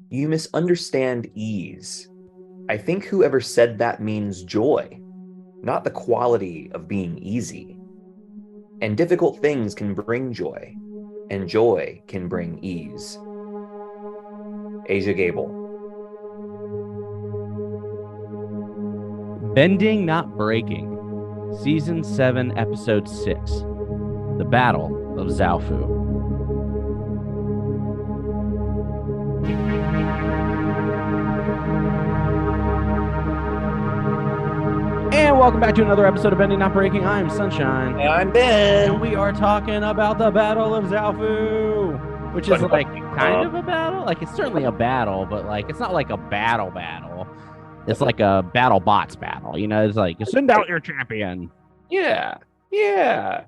You misunderstand ease. I think whoever said that means joy, not the quality of being easy. And difficult things can bring joy, and joy can bring ease. Asia Gable. Bending Not Breaking, Season 7, Episode 6, The Battle of Zaofu. And welcome back to another episode of Bending Not Breaking. I'm Sunshine. And I'm Ben. And we are talking about the Battle of Zaofu, which is like kind of a battle. Like, it's certainly a battle, but like it's not like a battle. It's like a battle bots battle. You know, it's like you send out your champion. Yeah. Yeah.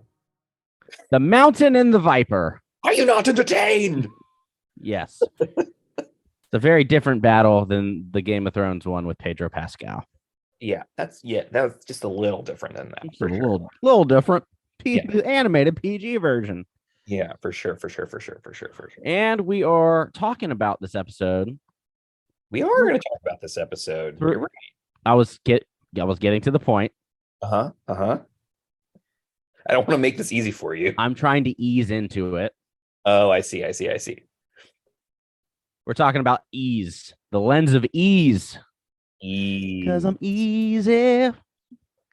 The Mountain and the Viper. Are you not entertained? Yes. It's a very different battle than the Game of Thrones one with Pedro Pascal. Yeah, that was just a little different than that. It's a little different. Animated PG version. Yeah, for sure. And we are talking about this episode. We are going to talk about this episode. You're right. I was getting to the point. I don't want to make this easy for you. I'm trying to ease into it. Oh, I see. We're talking about ease, the lens of ease. Because I'm easy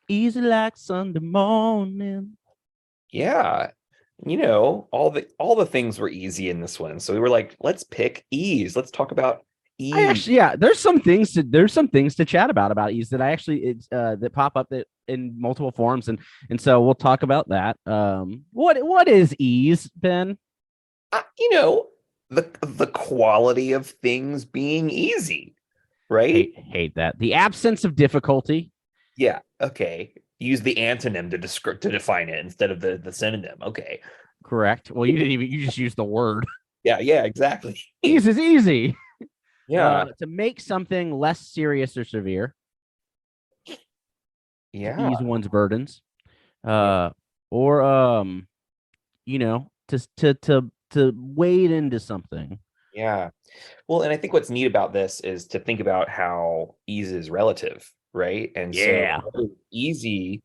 like Sunday morning. Yeah, you know, all the things were easy in this one, so we were like, let's pick ease. Let's talk about ease. There's some things to chat about ease that I actually that pop up that in multiple forms, and so we'll talk about that. What is ease, Ben? You know, the quality of things being easy. Right? Hate that. The absence of difficulty. Yeah. Okay. Use the antonym to define it instead of the synonym. Okay. Correct. Well, you just used the word. Yeah, exactly. Ease is easy. Yeah. To make something less serious or severe. Yeah. To ease one's burdens. Or you know, to wade into something. Yeah. Well, and I think what's neat about this is to think about how ease is relative, right? And so easy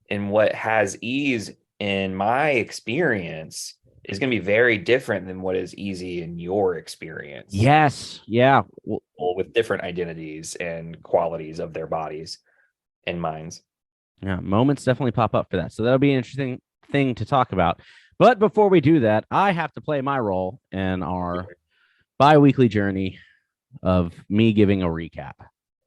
and what has ease in my experience is going to be very different than what is easy in your experience. Yes. Yeah. Well, with different identities and qualities of their bodies and minds. Yeah. Moments definitely pop up for that. So that'll be an interesting thing to talk about. But before we do that, I have to play my role in our bi-weekly journey of me giving a recap.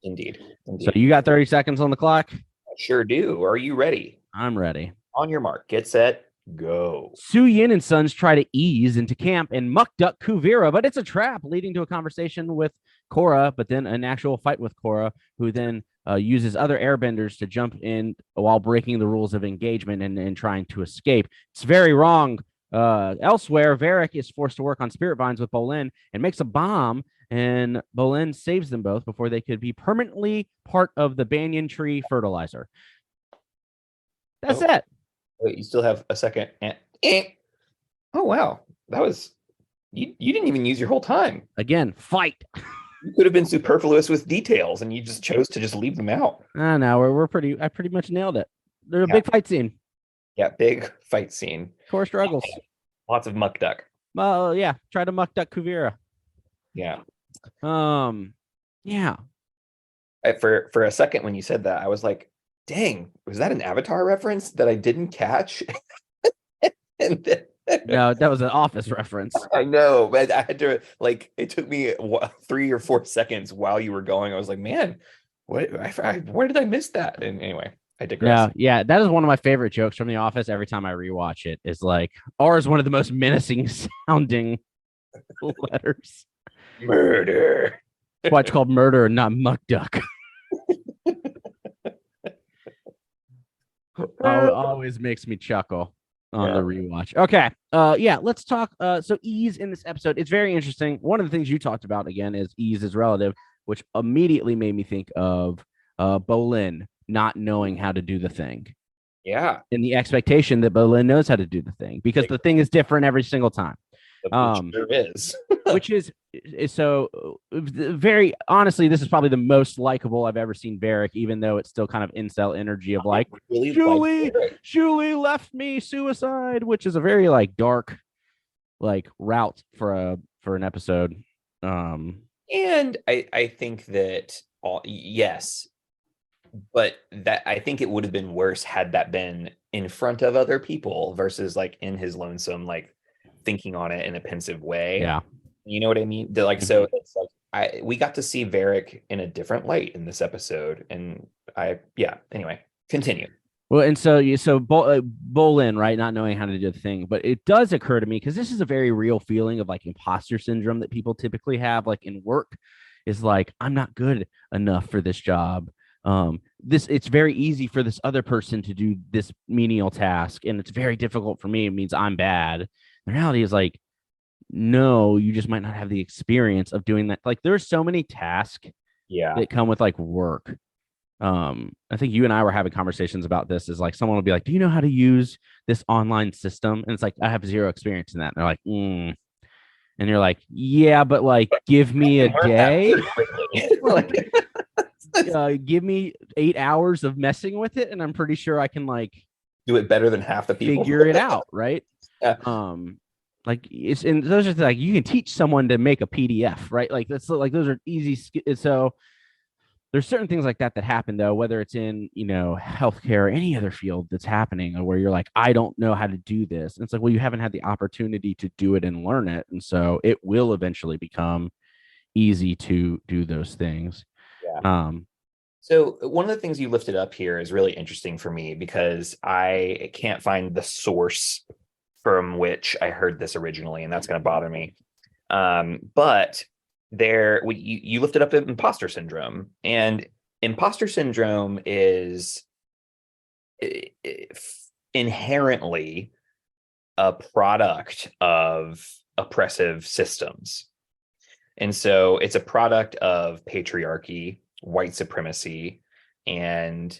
Indeed. So you got 30 seconds on the clock? I sure do. Are you ready? I'm ready. On your mark, get set, go. Su Yin and Sons try to ease into camp and muck duck Kuvira, but it's a trap, leading to a conversation with Korra, but then an actual fight with Korra, who then uses other airbenders to jump in while breaking the rules of engagement and trying to escape. It's very wrong. Elsewhere, Varric is forced to work on spirit vines with Bolin and makes a bomb, and Bolin saves them both before they could be permanently part of the banyan tree fertilizer. That's it. Wait, you still have a second. Oh, wow. That was... You didn't even use your whole time. Again, fight. You could have been superfluous with details, and you just chose to just leave them out. No, I pretty much nailed it. There's a big fight scene. Yeah, big fight scene. Core struggles. Lots of muck duck. Well, yeah. Try to muck duck Kuvira. Yeah. Yeah. For a second when you said that, I was like, dang, was that an Avatar reference that I didn't catch? And then... No, that was an Office reference. I know, but I had to, like, it took me 3 or 4 seconds while you were going. I was like, man, where did I miss that? And anyway, I digress. Yeah, that is one of my favorite jokes from The Office. Every time I rewatch it, is like, R is one of the most menacing sounding letters. Murder. That's why it's called murder and not muck duck. Always makes me chuckle on the rewatch. Okay. Let's talk. So ease in this episode, it's very interesting. One of the things you talked about again is ease is relative, which immediately made me think of Bolin not knowing how to do the thing. Yeah. And the expectation that Bolin knows how to do the thing, because the thing is different every single time. Which there is. Which is so very honestly, this is probably the most likable I've ever seen Varric, even though it's still kind of incel energy of like, really Julie left me, suicide, which is a very like dark like route for an episode. And I think that yes, but that I think it would have been worse had that been in front of other people versus like in his lonesome, like thinking on it in a pensive way. Yeah. You know what I mean? Like, so it's like we got to see Varric in a different light in this episode. And anyway, continue. Well, and so bowl in, right? Not knowing how to do the thing, but it does occur to me because this is a very real feeling of like imposter syndrome that people typically have, like in work, is like I'm not good enough for this job. It's very easy for this other person to do this menial task, and it's very difficult for me. It means I'm bad. The reality is like, no, you just might not have the experience of doing that. Like there's so many tasks that come with like work. I think you and I were having conversations about this. Is like someone will be like, do you know how to use this online system? And it's like, I have zero experience in that. And they're like, and you're like, yeah, but like give me a day. Give me 8 hours of messing with it, and I'm pretty sure I can like do it better than half the people. Figure it out, right? Like it's and those are like you can teach someone to make a PDF, right? Like that's like those are easy. So there's certain things like that happen though, whether it's in healthcare or any other field that's happening, or where you're like, I don't know how to do this. And it's like, well, you haven't had the opportunity to do it and learn it, and so it will eventually become easy to do those things. Yeah. So one of the things you lifted up here is really interesting for me because I can't find the source from which I heard this originally, and that's going to bother me. But you lifted up imposter syndrome, and imposter syndrome is inherently a product of oppressive systems. And so it's a product of patriarchy, white supremacy, and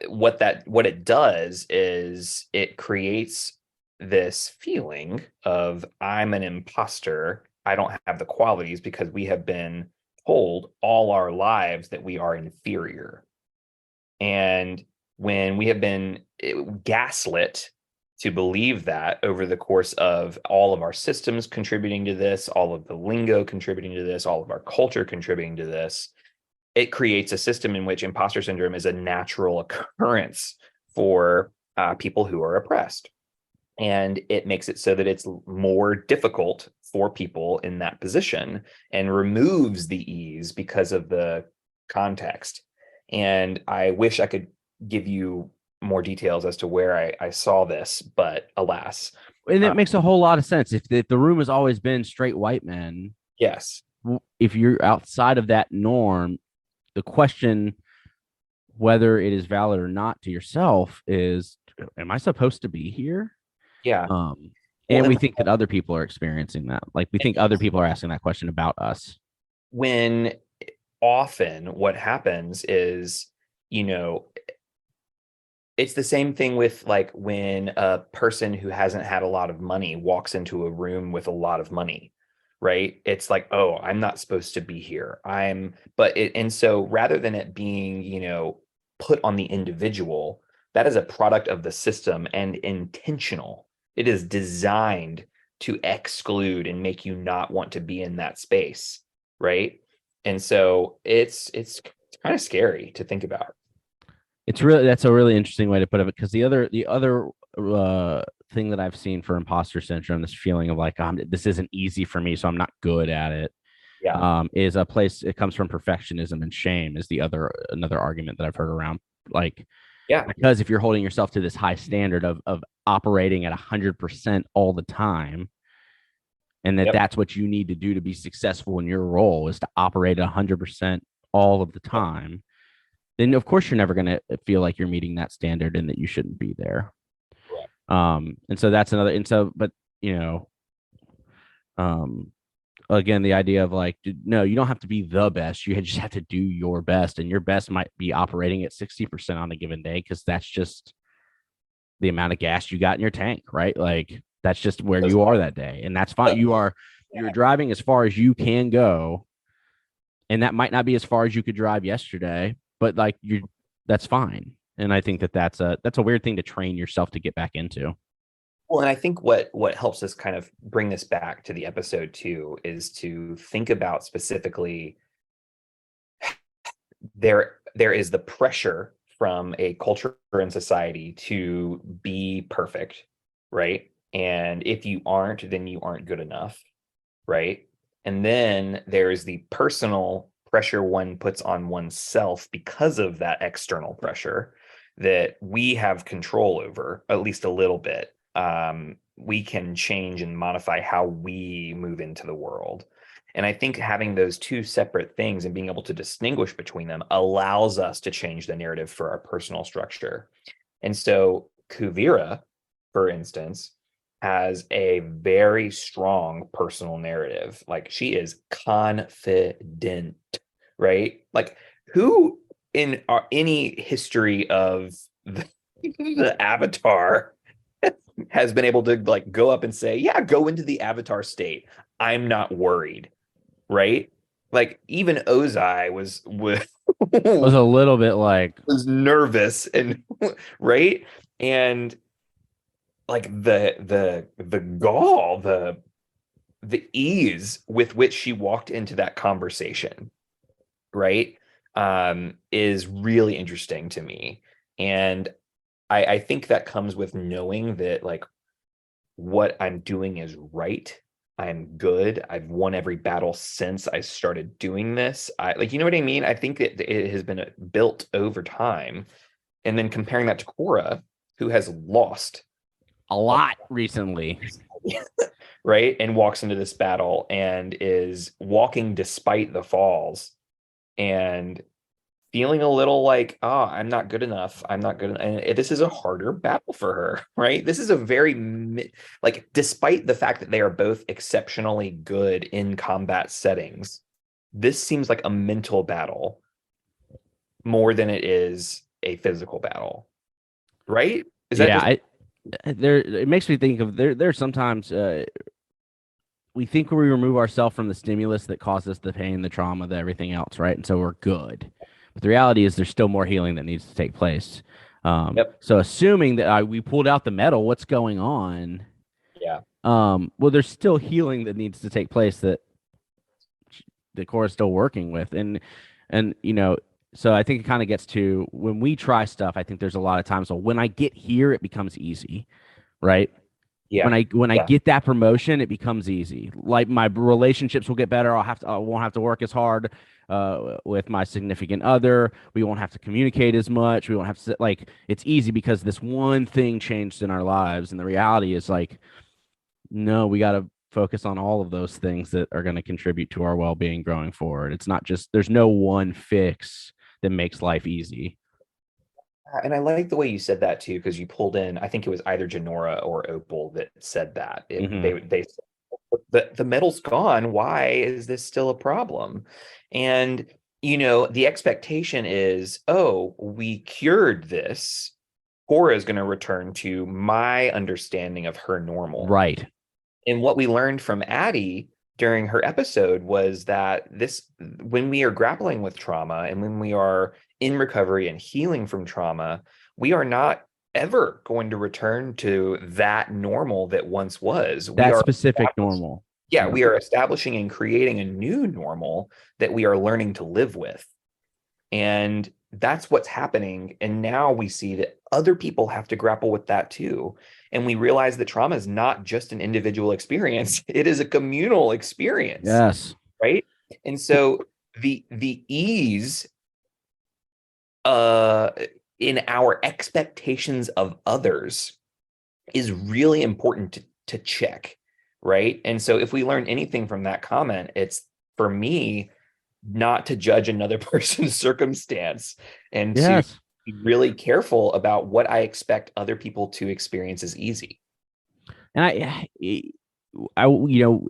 what it does is it creates this feeling of I'm an imposter. I don't have the qualities because we have been told all our lives that we are inferior. And when we have been gaslit to believe that over the course of all of our systems contributing to this, all of the lingo contributing to this, all of our culture contributing to this, it creates a system in which imposter syndrome is a natural occurrence for people who are oppressed. And it makes it so that it's more difficult for people in that position and removes the ease because of the context. And I wish I could give you more details as to where I saw this, but alas. And that makes a whole lot of sense. If the room has always been straight white men, yes. If you're outside of that norm, the question whether it is valid or not to yourself is, am I supposed to be here? Yeah. And we think that other people are experiencing that. Like we think other people are asking that question about us. When often what happens is, it's the same thing with like when a person who hasn't had a lot of money walks into a room with a lot of money, right? It's like, oh, I'm not supposed to be here. And so rather than it being, put on the individual, that is a product of the system and intentional. It is designed to exclude and make you not want to be in that space, right? And so it's kind of scary to think about. That's a really interesting way to put it, because the other thing that I've seen for imposter syndrome, this feeling of like, this isn't easy for me, so I'm not good at it. Yeah. Is a place, it comes from perfectionism, and shame is another argument that I've heard around. Like, yeah, because if you're holding yourself to this high standard of operating at 100% all the time, and that's what you need to do to be successful in your role, is to operate at 100% all of the time, then of course you're never going to feel like you're meeting that standard and that you shouldn't be there. And so that's another. And so, but again, the idea of like, no, you don't have to be the best. You just have to do your best, and your best might be operating at 60% on a given day, because that's just the amount of gas you got in your tank, right? Like, That's just where That's you are fine. that day, and that's fine. You're driving as far as you can go, and that might not be as far as you could drive yesterday, but like that's fine. And I think that that's a weird thing to train yourself to get back into. Well, and I think what helps us kind of bring this back to the episode too is to think about specifically there is the pressure from a culture and society to be perfect, right? And if you aren't, then you aren't good enough, right? And then there's the personal pressure one puts on oneself because of that external pressure that we have control over, at least a little bit. We can change and modify how we move into the world. And I think having those two separate things and being able to distinguish between them allows us to change the narrative for our personal structure. And so Kuvira, for instance, has a very strong personal narrative. Like she is confident, right? Like who in any history of the Avatar has been able to like go up and say, yeah, go into the Avatar state. I'm not worried, right? Like even Ozai Was a little bit like was nervous and right, and like the gall, the ease with which she walked into that conversation, right, is really interesting to me. And I think that comes with knowing that like what I'm doing is right. I'm good. I've won every battle since I started doing this. I like, you know what I mean? I think it has been built over time. And then comparing that to Korra, who has lost a lot recently. right? And walks into this battle and is walking despite the falls and feeling a little like, oh, I'm not good enough. I'm not good. And this is a harder battle for her, right? This is a very, like, despite the fact that they are both exceptionally good in combat settings, this seems like a mental battle more than it is a physical battle, right? Is that just it makes me think of there's sometimes we think we remove ourselves from the stimulus that caused us the pain, the trauma, the everything else, right? And so we're good. But the reality is there's still more healing that needs to take place. yep. So assuming that we pulled out the metal, what's going on? Yeah. Well, there's still healing that needs to take place that the core is still working with. And so I think it kind of gets to when we try stuff, I think there's a lot of times, so when I get here, it becomes easy, right? Yeah. When I get that promotion, it becomes easy. Like my relationships will get better. I won't have to work as hard with my significant other. We won't have to communicate as much. We won't have to like it's easy because this one thing changed in our lives. And the reality is like, no, we got to focus on all of those things that are going to contribute to our well-being growing forward. It's not just there's no one fix that makes life easy. And I like the way you said that too, because you pulled in, I think it was either Janora or Opal that said that. They said, the metal's gone. Why is this still a problem? And the expectation is, oh, we cured this. Korra is going to return to my understanding of her normal. Right. And what we learned from Addie during her episode was that when we are grappling with trauma and when we are in recovery and healing from trauma, we are not ever going to return to that normal that once was. That specific normal. Yeah, we are establishing and creating a new normal that we are learning to live with. And that's what's happening. And now we see that other people have to grapple with that too. And we realize that trauma is not just an individual experience, it is a communal experience. Yes. Right. And so the ease in our expectations of others is really important to check. Right. And so if we learn anything from that comment, it's for me not to judge another person's circumstance and to be really careful about what I expect other people to experience as easy. And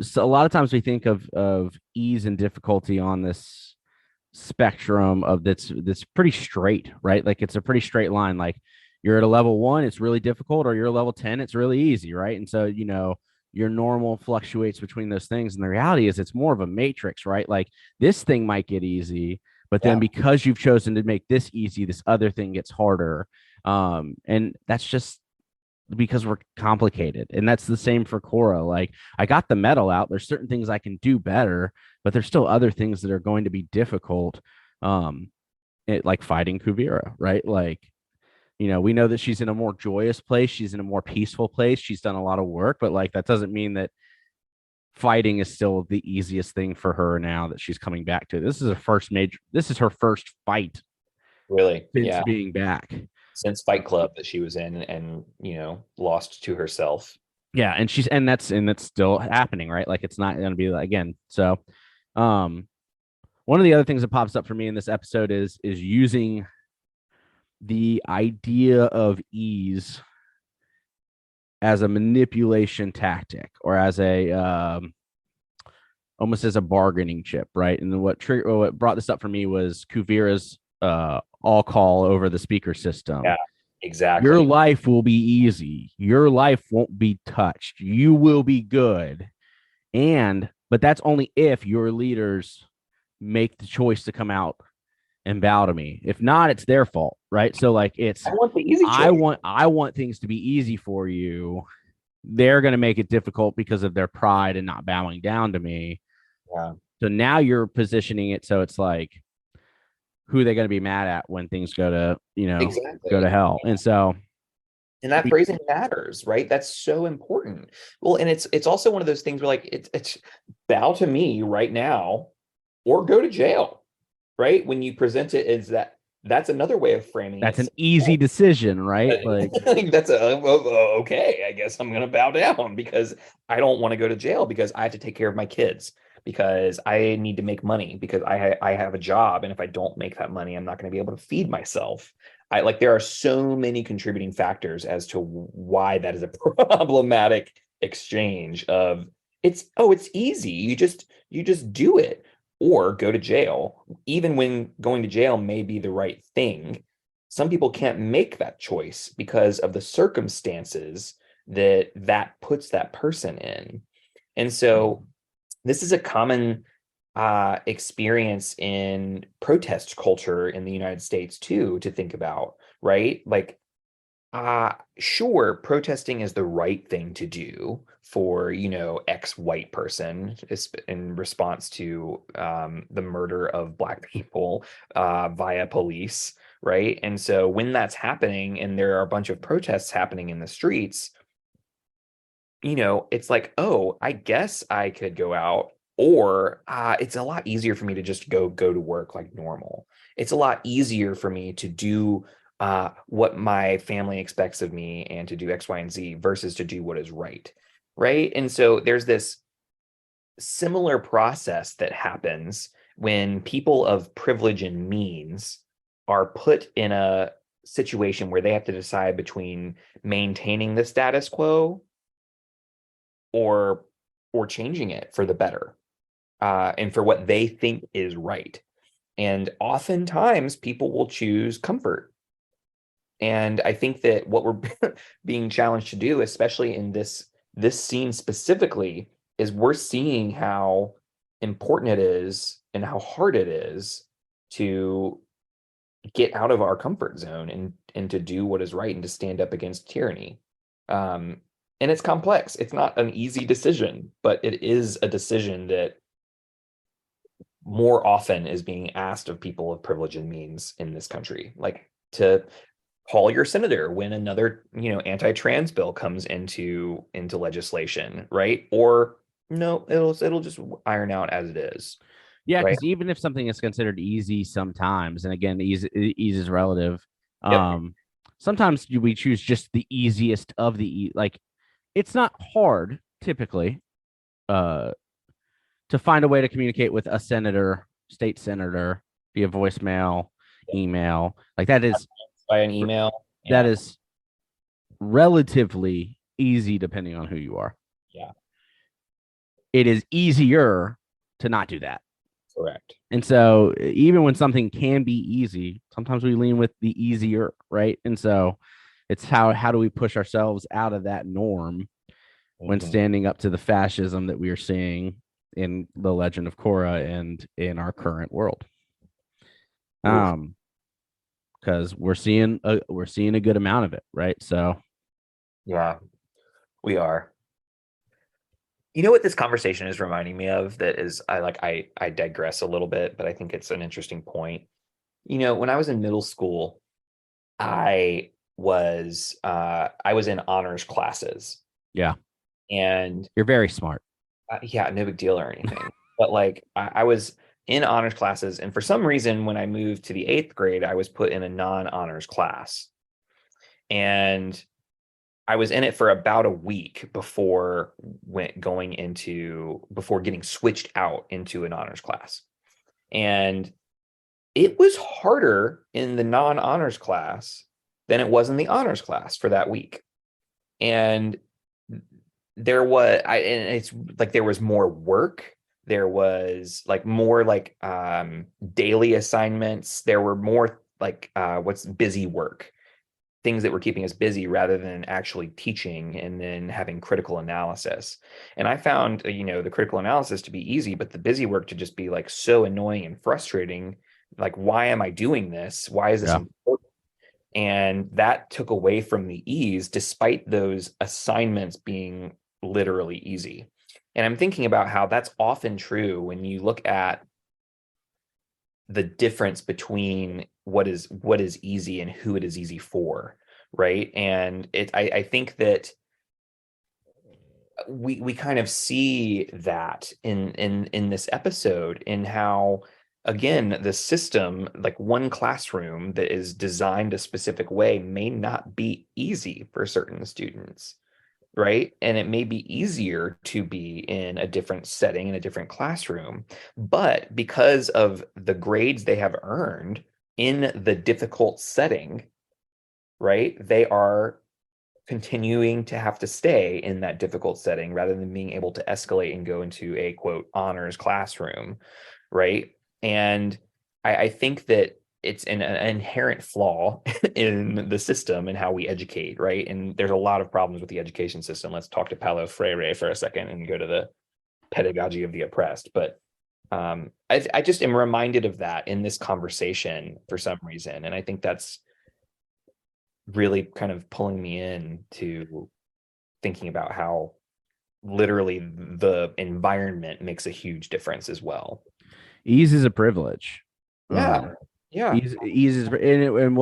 so a lot of times we think of ease and difficulty on this spectrum of that's pretty straight, right? Like it's a pretty straight line. Like you're at a level 1, it's really difficult, or you're a level 10, it's really easy, right? And so, your normal fluctuates between those things. And the reality is it's more of a matrix, right? Like this thing might get easy, but then Yeah. because you've chosen to make this easy, this other thing gets harder. And that's just because we're complicated. And that's the same for Korra. Like I got the medal out. There's certain things I can do better, but there's still other things that are going to be difficult. Like fighting Kuvira, right? Like, we know that she's in a more joyous place. She's in a more peaceful place. She's done a lot of work, but like that doesn't mean that fighting is still the easiest thing for her now that she's coming back to. This is her first fight Really. since Yeah. being back. Since Fight Club that she was in and, lost to herself. Yeah, and that's still happening, right? Like it's not going to be again. So, one of the other things that pops up for me in this episode is using the idea of ease as a manipulation tactic, or as a almost as a bargaining chip, right? And what brought this up for me was Kuvira's all call over the speaker system. Yeah, Your exactly. life will be easy. Your life won't be touched. You will be good. But that's only if your leaders make the choice to come out and bow to me. If not, it's their fault, right? So like I want the easy choice. I want things to be easy for you. They're going to make it difficult because of their pride and not bowing down to me. Yeah. So now you're positioning it so it's like, who are they going to be mad at when things go to, Exactly. go to hell? And so, And that phrasing matters, right? That's so important. Well, and it's also one of those things where like it's bow to me right now or go to jail, right? When you present it as that's another way of framing that's it. an easy decision, right? Like That's okay. I guess I'm gonna bow down because I don't want to go to jail because I have to take care of my kids because I need to make money because I have a job, and if I don't make that money, I'm not going to be able to feed myself. I like there are so many contributing factors as to why that is a problematic exchange of it's easy. You just do it or go to jail. Even when going to jail may be the right thing, some people can't make that choice because of the circumstances that puts that person in. And so this is a common experience in protest culture in the United States too, to think about, right? Like, sure, protesting is the right thing to do for, X white person in response to the murder of Black people via police, right? And so when that's happening and there are a bunch of protests happening in the streets, it's like, oh, I guess I could go out, or it's a lot easier for me to just go to work like normal. It's a lot easier for me to do what my family expects of me and to do X, Y, and Z versus to do what is right. Right. And so there's this similar process that happens when people of privilege and means are put in a situation where they have to decide between maintaining the status quo or changing it for the better and for what they think is right. And oftentimes people will choose comfort. And I think that what we're being challenged to do, especially in this scene specifically, is we're seeing how important it is and how hard it is to get out of our comfort zone and to do what is right and to stand up against tyranny. And it's complex. It's not an easy decision, but it is a decision that more often is being asked of people of privilege and means in this country, like to call your senator when another, anti-trans bill comes into legislation, right? Or no, it'll just iron out as it is, yeah, right? because even if something is considered easy sometimes, and again, ease is relative. Yep. Sometimes we choose just the easiest of the like. It's not hard typically uh, to find a way to communicate with a senator, state senator, via voicemail, email. Like By an email. that Yeah. is relatively easy depending on who you are. Yeah. It is easier to not do that. Correct. And so even when something can be easy, sometimes we lean with the easier, right? And so It's how do we push ourselves out of that norm when Mhm. standing up to the fascism that we are seeing in the Legend of Korra and in our current world. Oof. Because we're seeing a good amount of it, right? So Yeah, we are. You know what this conversation is reminding me of that is I digress a little bit, but I think it's an interesting point. When I was in middle school, I was in honors classes, yeah, and you're very smart. yeah, no big deal or anything. But like I was in honors classes, and for some reason, when I moved to the eighth grade, I was put in a non-honors class. And I was in it for about a week before getting switched out into an honors class. And it was harder in the non-honors class than it was in the honors class for that week. And and it's like there was more work. There was like more like daily assignments. There were more like what's busy work, things that were keeping us busy rather than actually teaching and then having critical analysis. And I found, the critical analysis to be easy, but the busy work to just be like so annoying and frustrating. Like, why am I doing this? Why is this Yeah. important? And that took away from the ease, despite those assignments being literally easy. And I'm thinking about how that's often true when you look at the difference between what is easy and who it is easy for, right? And I think that we kind of see that in this episode, in how, again, the system, like one classroom that is designed a specific way, may not be easy for certain students, right? And it may be easier to be in a different setting, in a different classroom. But because of the grades they have earned in the difficult setting, right, they are continuing to have to stay in that difficult setting rather than being able to escalate and go into a quote honors classroom, right? And I think that it's an inherent flaw in the system and how we educate, right? And there's a lot of problems with the education system. Let's talk to Paulo Freire for a second and go to the pedagogy of the oppressed. But I just am reminded of that in this conversation for some reason. And I think that's really kind of pulling me in to thinking about how literally the environment makes a huge difference as well. Ease is a privilege. Yeah. Yeah. Ease is, and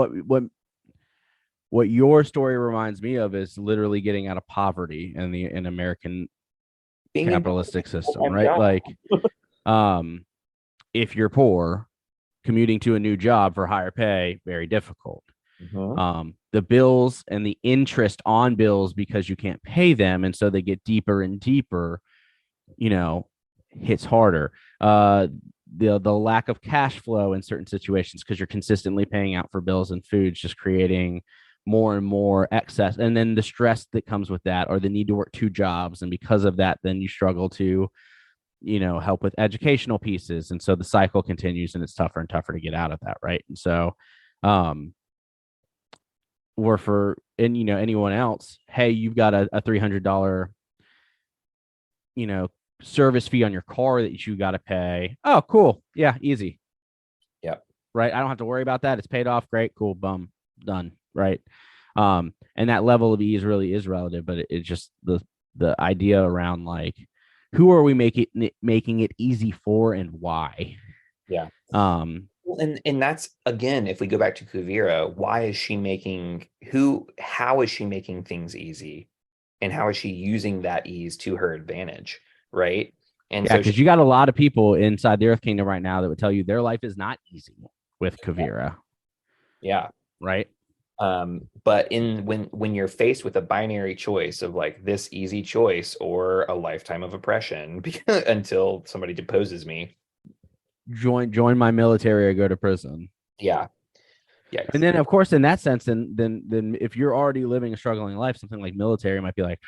what your story reminds me of is literally getting out of poverty in the in American Being in capitalistic system, full-time right? job. Like, um, if you're poor, commuting to a new job for higher pay, very difficult. Mhm. The bills and the interest on bills because you can't pay them, and so they get deeper and deeper, you know, hits harder. The lack of cash flow in certain situations because you're consistently paying out for bills and foods, just creating more and more excess, and then the stress that comes with that, or the need to work two jobs, and because of that, then you struggle to help with educational pieces, and so the cycle continues, and it's tougher and tougher to get out of that, right? And so um or for and anyone else, hey, you've got a $300 you know service fee on your car that you got to pay. Oh, cool. Yeah, easy. Yeah. Right, I don't have to worry about that. It's paid off. Great, cool, bum, done. Right. And that level of ease really is relative, but it's just the idea around, like, who are we making it easy for, and why? Yeah. um Well, and that's, again, if we go back to Kuvira, how is she making things easy? And how is she using that ease to her advantage? Right. And yeah, so because you got a lot of people inside the Earth Kingdom right now that would tell you their life is not easy with Kuvira. yeah. Right. But when you're faced with a binary choice of like this easy choice or a lifetime of oppression until somebody deposes me. Join my military or go to prison. Yeah. Yeah. And then, of course, in that sense, then if you're already living a struggling life, something like military might be like,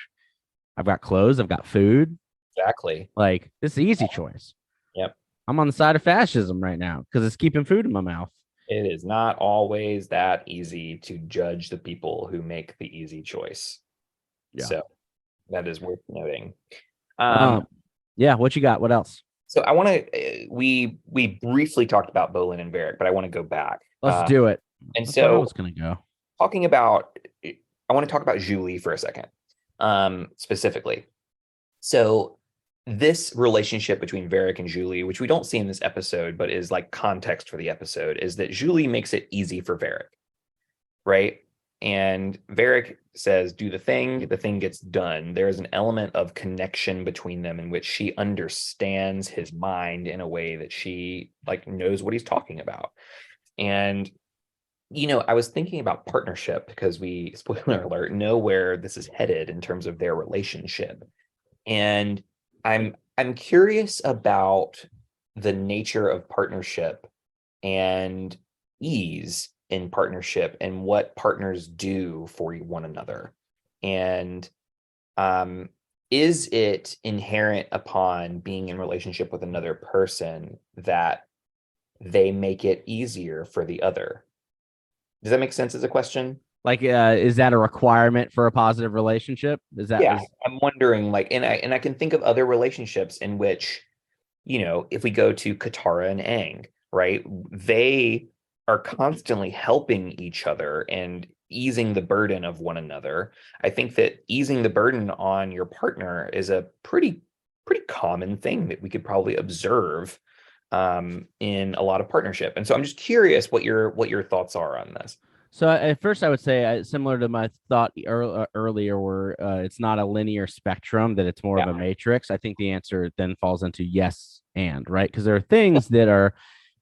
I've got clothes, I've got food. Exactly. Like, this is the easy choice. Yep. I'm on the side of fascism right now because it's keeping food in my mouth. It is not always that easy to judge the people who make the easy choice. Yeah. So that is worth noting. Um, Um, yeah. What you got? What else? so I want to we briefly talked about Bolin and Varric, but I want to go back. Let's do it. And That's where I so was gonna go. talking about, I want to talk about Julie for a second, specifically. So this relationship between Varric and Julie, which we don't see in this episode, but is like context for the episode, is that Julie makes it easy for Varric, right? And Varric says, do the thing gets done. There's an element of connection between them in which she understands his mind in a way that she like knows what he's talking about. And I was thinking about partnership because we, spoiler alert, know where this is headed in terms of their relationship. And I'm curious about the nature of partnership and ease in partnership and what partners do for one another. And um, is it inherent upon being in relationship with another person that they make it easier for the other? Does that make sense as a question? Like, is that a requirement for a positive relationship? Is that Yeah, I'm wondering, like, and I can think of other relationships in which, if we go to Katara and Aang, right? They are constantly helping each other and easing the burden of one another. I think that easing the burden on your partner is a pretty common thing that we could probably observe in a lot of partnership. And so I'm just curious what your thoughts are on this. so? At first, I would say similar to my thought earlier, where it's not a linear spectrum; that it's more of Yeah. a matrix. I think the answer then falls into yes and right, because there are things that are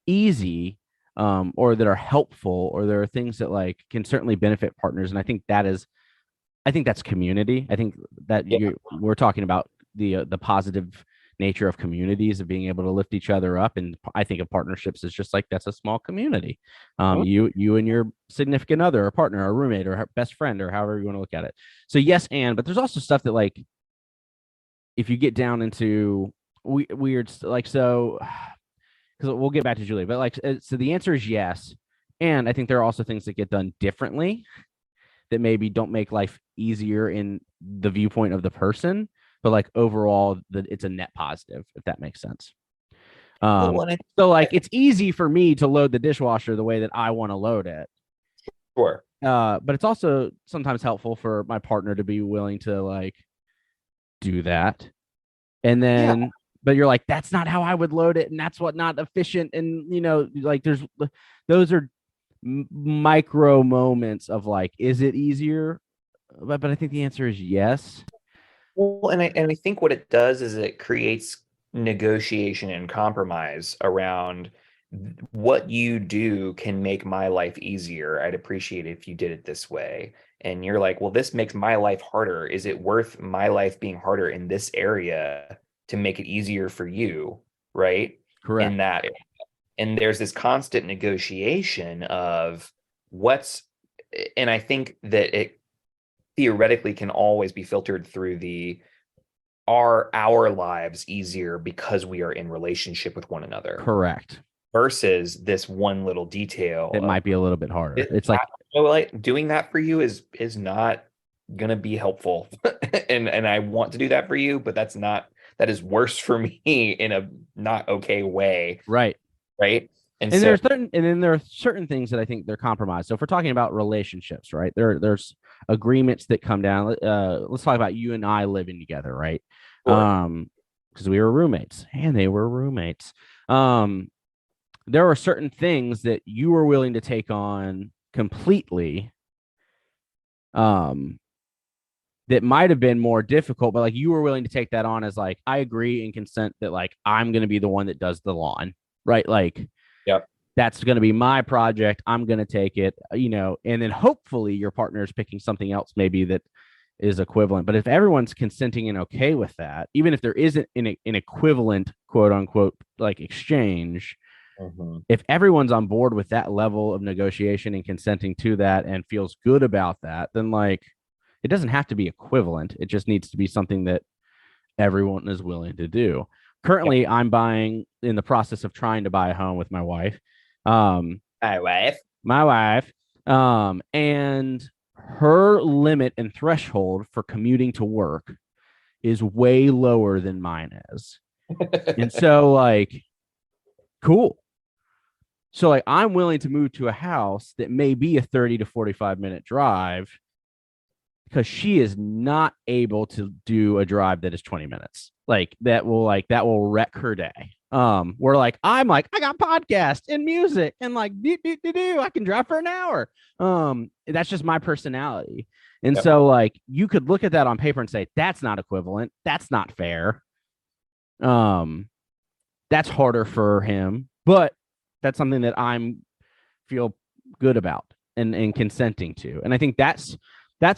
easy, or that are helpful, or there are things that like can certainly benefit partners, and I think that's community. I think that Yeah. we're talking about the positive nature of communities, of being able to lift each other up, and I think of partnerships as just like that's a small community. You and your significant other, or partner, or roommate, or best friend, or however you want to look at it. So yes, but there's also stuff that like if you get down into weird like so because we'll get back to Julie, but like so the answer is yes, and I think there are also things that get done differently that maybe don't make life easier in the viewpoint of the person, but like overall, that it's a net positive, if that makes sense. Well, and So like it's easy for me to load the dishwasher the way that I want to load it. sure. But it's also sometimes helpful for my partner to be willing to like do that. And Yeah. then, but you're like, that's not how I would load it, and that's what not efficient. And like those are micro moments of like, is it easier? But I think the answer is yes. Well, and I think what it does is it creates negotiation and compromise around what you do can make my life easier. I'd appreciate it if you did it this way. And you're like, well, this makes my life harder. Is it worth my life being harder in this area to make it easier for you? Right. In Correct. that, and there's this constant negotiation of what's, and I think that it theoretically can always be filtered through the are our lives easier because we are in relationship with one another Correct. versus this one little detail It of might be a little bit harder. it, It's like, like doing that for you is not going to be helpful. And I want to do that for you, but that is worse for me in a not okay way, right. right? And And so then there are certain things that I think they're compromised. So if we're talking about relationships, right? There's agreements that come down. Let's talk about you and I living together, right? sure. Because we were roommates and they were roommates. Um, there are certain things that you were willing to take on completely. Um, that might have been more difficult, but like you were willing to take that on as like, I agree and consent that like I'm gonna be the one that does the lawn, right? Like Yep. that's going to be my project. I'm going to take it, and then hopefully your partner is picking something else maybe that is equivalent. But if everyone's consenting and okay with that, even if there isn't an equivalent quote unquote like exchange, Mhm. if everyone's on board with that level of negotiation and consenting to that and feels good about that, then like it doesn't have to be equivalent. It just needs to be something that everyone is willing to do. Yep. Currently, I'm in the process of trying to buy a home with my wife. My wife. my wife, and her limit and threshold for commuting to work is way lower than mine is. And so, like, cool. So, like, I'm willing to move to a house that may be a 30 to 45-minute drive because she is not able to do a drive that is 20 minutes. That will wreck her day. Where like I'm like, I got podcast and music and like I can drive for an hour. That's just my personality. And Yep. so like you could look at that on paper and say, that's not equivalent. That's not fair. Um, that's harder for him, but that's something that I'm feel good about and consenting to. And I think that's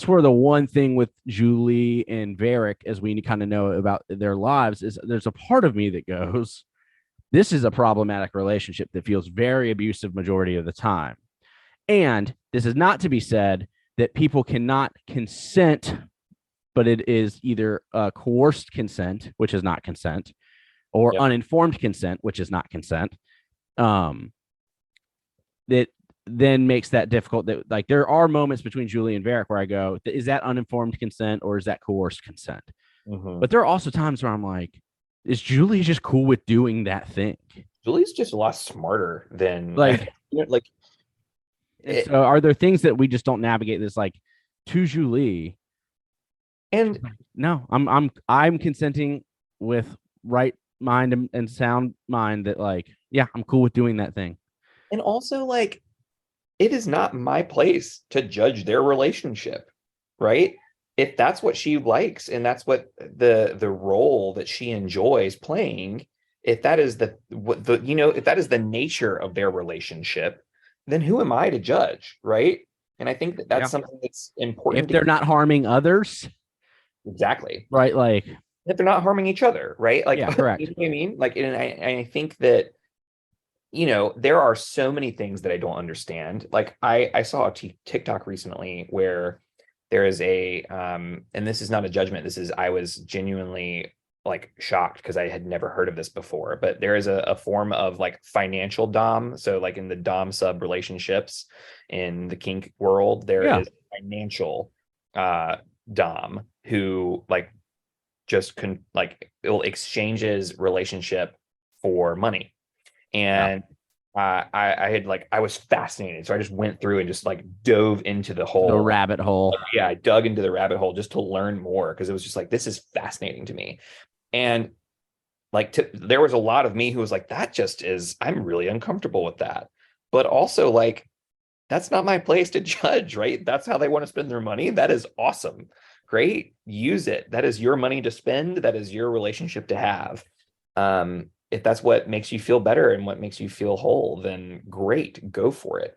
where the one thing with Julie and Varric, as we kind of know about their lives, is there's a part of me that goes, this is a problematic relationship that feels very abusive majority of the time. And this is not to be said that people cannot consent, but it is either coerced consent, which is not consent, or Yep. uninformed consent, which is not consent. That then makes that difficult. That like there are moments between Julie and Varric where I go, is that uninformed consent or is that coerced consent? Mm-hmm. But there are also times where I'm like, is Julie just cool with doing that thing? Julie's just a lot smarter than Like, like and it, so are there things that we just don't navigate this like to Julie? and No, I'm consenting with right mind and sound mind that like, yeah, I'm cool with doing that thing. and also like it is not my place to judge their relationship, right? If that's what she likes and that's what the role that she enjoys playing, if that is the if that is the nature of their relationship, then who am I to judge, right? And I think that that's Yeah. something that's If important to they're not harming others, exactly. right? Like, If they're not harming each other, right? Like yeah, you correct. know what I mean? Like, and I think that there are so many things that I don't understand. Like I saw a TikTok recently where there is a and this is not a judgment. This is I was genuinely like shocked because I had never heard of this before. But there is a form of like financial dom. So like in the dom sub relationships in the kink world, there Yeah. is financial dom who like just like it'll exchanges relationship for money Yeah. and I had like I was fascinated, so I just went through and just like dove into the The whole rabbit hole. yeah, I dug into the rabbit hole just to learn more because it was just like this is fascinating to me, and like there was a lot of me who was like that just is I'm really uncomfortable with that, but also like that's not my place to judge, right? That's how they want to spend their money. That is awesome, great, use it. That is your money to spend. That is your relationship to have. If that's what makes you feel better and what makes you feel whole, then great, go for it.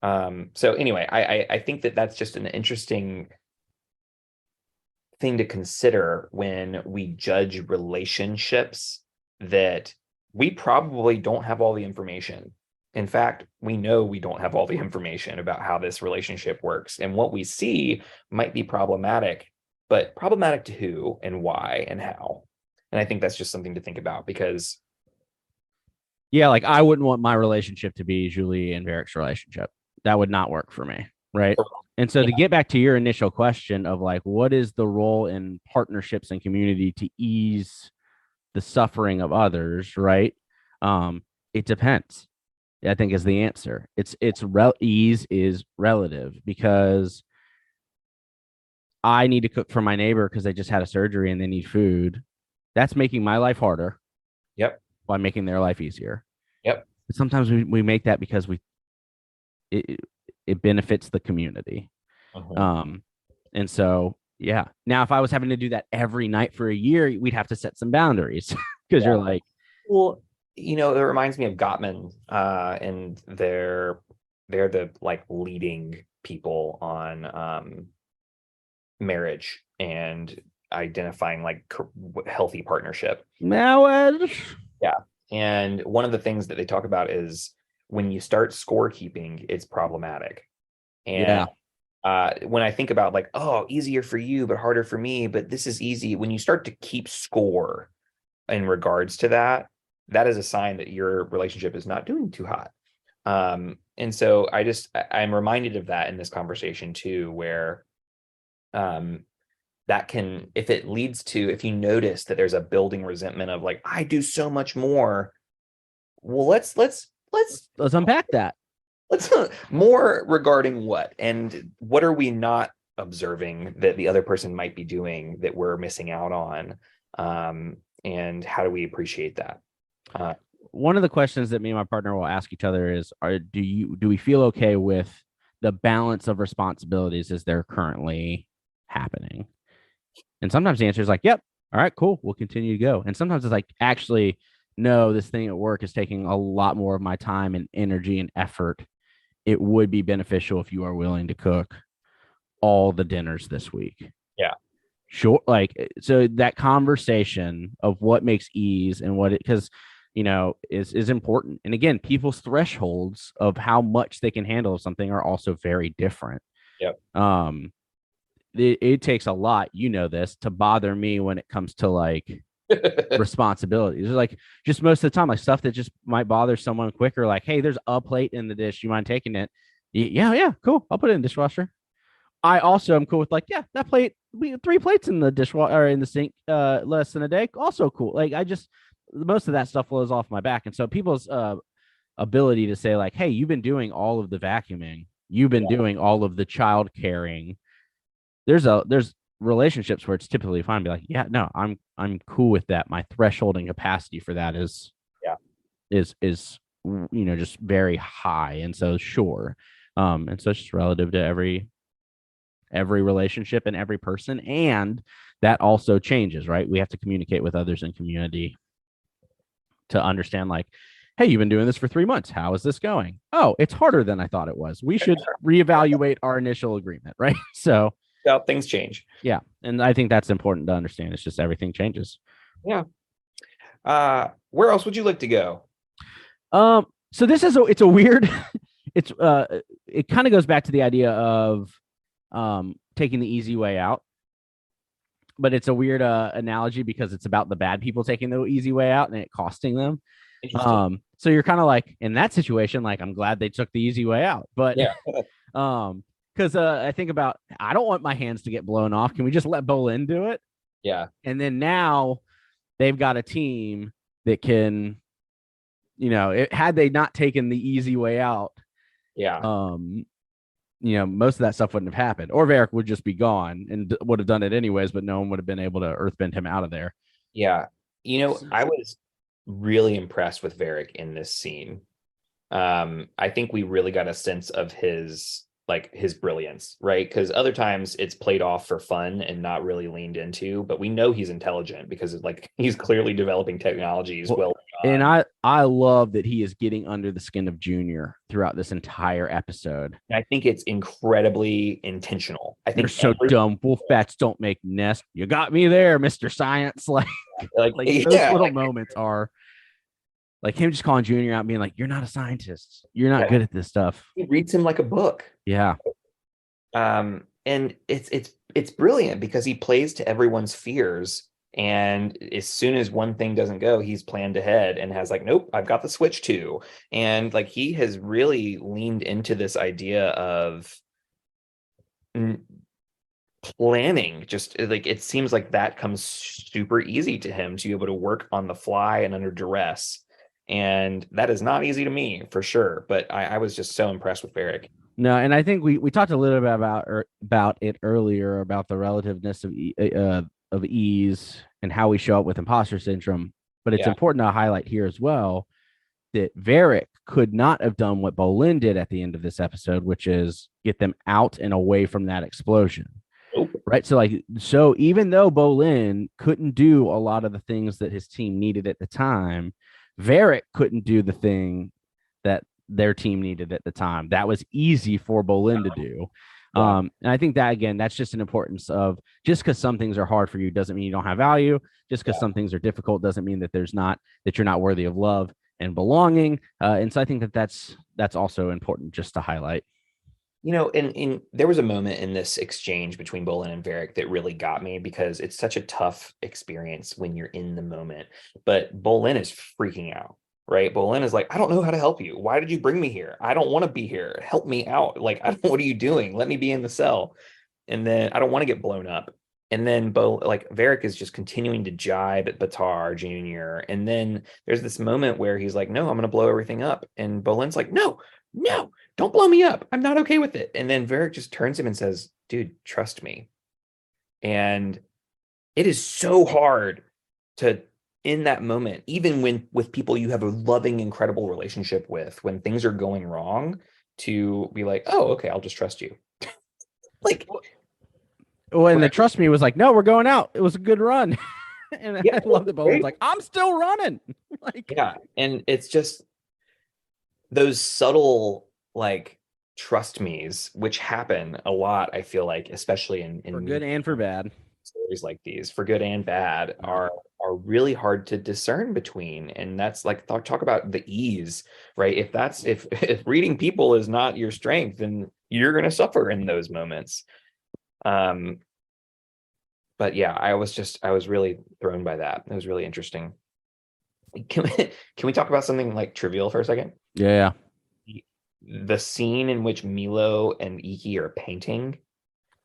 So anyway, I think that that's just an interesting thing to consider when we judge relationships that we probably don't have all the information. In fact, we know we don't have all the information about how this relationship works, and what we see might be problematic, but problematic to who and why and how. And I think that's just something to think about because Yeah, like I wouldn't want my relationship to be Julie and Varric's relationship. That would not work for me. Right. And so yeah, to get back to your initial question of like, what is the role in partnerships and community to ease the suffering of others, right? It depends. I think is the answer. Ease is relative because I need to cook for my neighbor because they just had a surgery and they need food. That's making my life harder yep, by making their life easier. yep. But sometimes we make that because it, it benefits the community. Mhm. Um, and so yeah. Now if I was having to do that every night for a year, we'd have to set some boundaries because Yeah. you're like, Well, it reminds me of Gottman, and they're the like leading people on marriage and identifying like healthy partnership. marriage. Yeah. And one of the things that they talk about is when you start scorekeeping, it's problematic. And Yeah. when I think about like, oh, easier for you, but harder for me, but this is easy. When you start to keep score in regards to that, that is a sign that your relationship is not doing too hot. And so I'm reminded of that in this conversation too, where that can, if you notice that there's a building resentment of like, I do so much more. Well, let's unpack that. let's more regarding what, and what are we not observing that the other person might be doing that we're missing out on, and how do we appreciate that? One of the questions that me and my partner will ask each other is, do we feel okay with the balance of responsibilities as they're currently happening? And sometimes the answer is like, yep, all right, cool, we'll continue to go. And sometimes it's like, actually, no, this thing at work is taking a lot more of my time and energy and effort. It would be beneficial if you are willing to cook all the dinners this week. Yeah. Sure. Like, so that conversation of what makes ease and what it, because, is important. And again, people's thresholds of how much they can handle something are also very different. Yep. It takes a lot, this, to bother me when it comes to like responsibilities. Like, just most of the time, like stuff that just might bother someone quicker, like, hey, there's a plate in the dish, you mind taking it? Yeah, cool, I'll put it in the dishwasher. I also am cool with like, yeah, that plate, we have 3 plates in the dishwasher or in the sink, less than a day, also cool. Like, most of that stuff flows off my back. And so people's ability to say like, hey, you've been doing all of the vacuuming, you've been doing all of the child caring, there's relationships where it's typically fine to be like, yeah, no, I'm cool with that. My threshold and capacity for that is just very high. And so sure. And so it's just relative to every relationship and every person. And that also changes, right? We have to communicate with others in community to understand like, hey, you've been doing this for 3 months. How is this going? Oh, it's harder than I thought it was. We should reevaluate our initial agreement, right? So things change. Yeah. And I think that's important to understand. It's just everything changes. Yeah. Where else would you like to go? So this is it's a weird, it kind of goes back to the idea of taking the easy way out. But it's a weird analogy because it's about the bad people taking the easy way out and it costing them. So you're kind of like, in that situation, like, I'm glad they took the easy way out. But because I think about, I don't want my hands to get blown off. Can we just let Bolin do it? Yeah. And then now they've got a team that can, had they not taken the easy way out, most of that stuff wouldn't have happened. Or Varric would just be gone and would have done it anyways, but no one would have been able to earthbend him out of there. Yeah. I was really impressed with Varric in this scene. I think we really got a sense of his brilliance, right? Because other times it's played off for fun and not really leaned into, but we know he's intelligent because he's clearly developing technologies well. And I love that he is getting under the skin of Junior throughout this entire episode. And I think it's incredibly intentional. I think they're so dumb. Wolf bats don't make nests. You got me there, Mr. Science. Those little moments are like him just calling Junior out and being like, you're not a scientist. You're not good at this stuff. He reads him like a book. Yeah. And it's brilliant because he plays to everyone's fears. And as soon as one thing doesn't go, he's planned ahead and has like, nope, I've got the switch too. And like, he has really leaned into this idea of planning. Just like, it seems like that comes super easy to him to be able to work on the fly and under duress. And that is not easy to me for sure. But I was just so impressed with Varric. No, and I think we talked a little bit about it earlier, about the relativeness of ease and how we show up with imposter syndrome. But it's important to highlight here as well that Varric could not have done what Bolin did at the end of this episode, which is get them out and away from that explosion. Nope. Right. So even though Bolin couldn't do a lot of the things that his team needed at the time, Varric couldn't do the thing that their team needed at the time. That was easy for Bolin to do. And I think that, again, that's just an importance of, just because some things are hard for you doesn't mean you don't have value. Just because some things are difficult doesn't mean that you're not worthy of love and belonging. And so I think that's also important just to highlight. And there was a moment in this exchange between Bolin and Varric that really got me, because it's such a tough experience when you're in the moment. But Bolin is freaking out. right? Bolin is like, I don't know how to help you. Why did you bring me here? I don't want to be here. Help me out. Like, I don't, what are you doing? Let me be in the cell. And then I don't want to get blown up. And then like Varric is just continuing to jibe at Batar Jr. And then there's this moment where he's like, no, I'm gonna blow everything up. And Bolin's like, no, no, don't blow me up. I'm not okay with it. And then Varric just turns him and says, dude, trust me. And it is so hard to in that moment, even when with people you have a loving, incredible relationship with, when things are going wrong, to be like, oh, okay, I'll just trust you. Like when the trust me was like, no, we're going out. It was a good run. And yeah, I love the Bolin's like, I'm still running. Like, yeah. And it's just those subtle like trust me's, which happen a lot, I feel like, especially for in good and for bad. stories like these, for good and bad, are really hard to discern between. And that's like talk about the ease, right? If reading people is not your strength, then you're going to suffer in those moments. But yeah, I was really thrown by that. It was really interesting. Can we talk about something like trivial for a second? Yeah. The scene in which Milo and Iki are painting,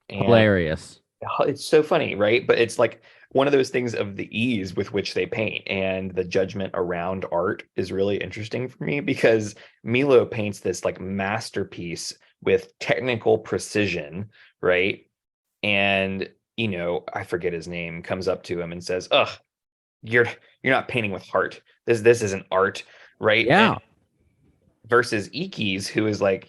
and Hilarious. it's so funny, right? But it's like one of those things of the ease with which they paint and the judgment around art is really interesting for me, because Milo paints this like masterpiece with technical precision, right? And I forget his name, comes up to him and says, "Ugh, you're you're not painting with heart. This isn't art, right?" And Yeah. versus Iki's, who is like,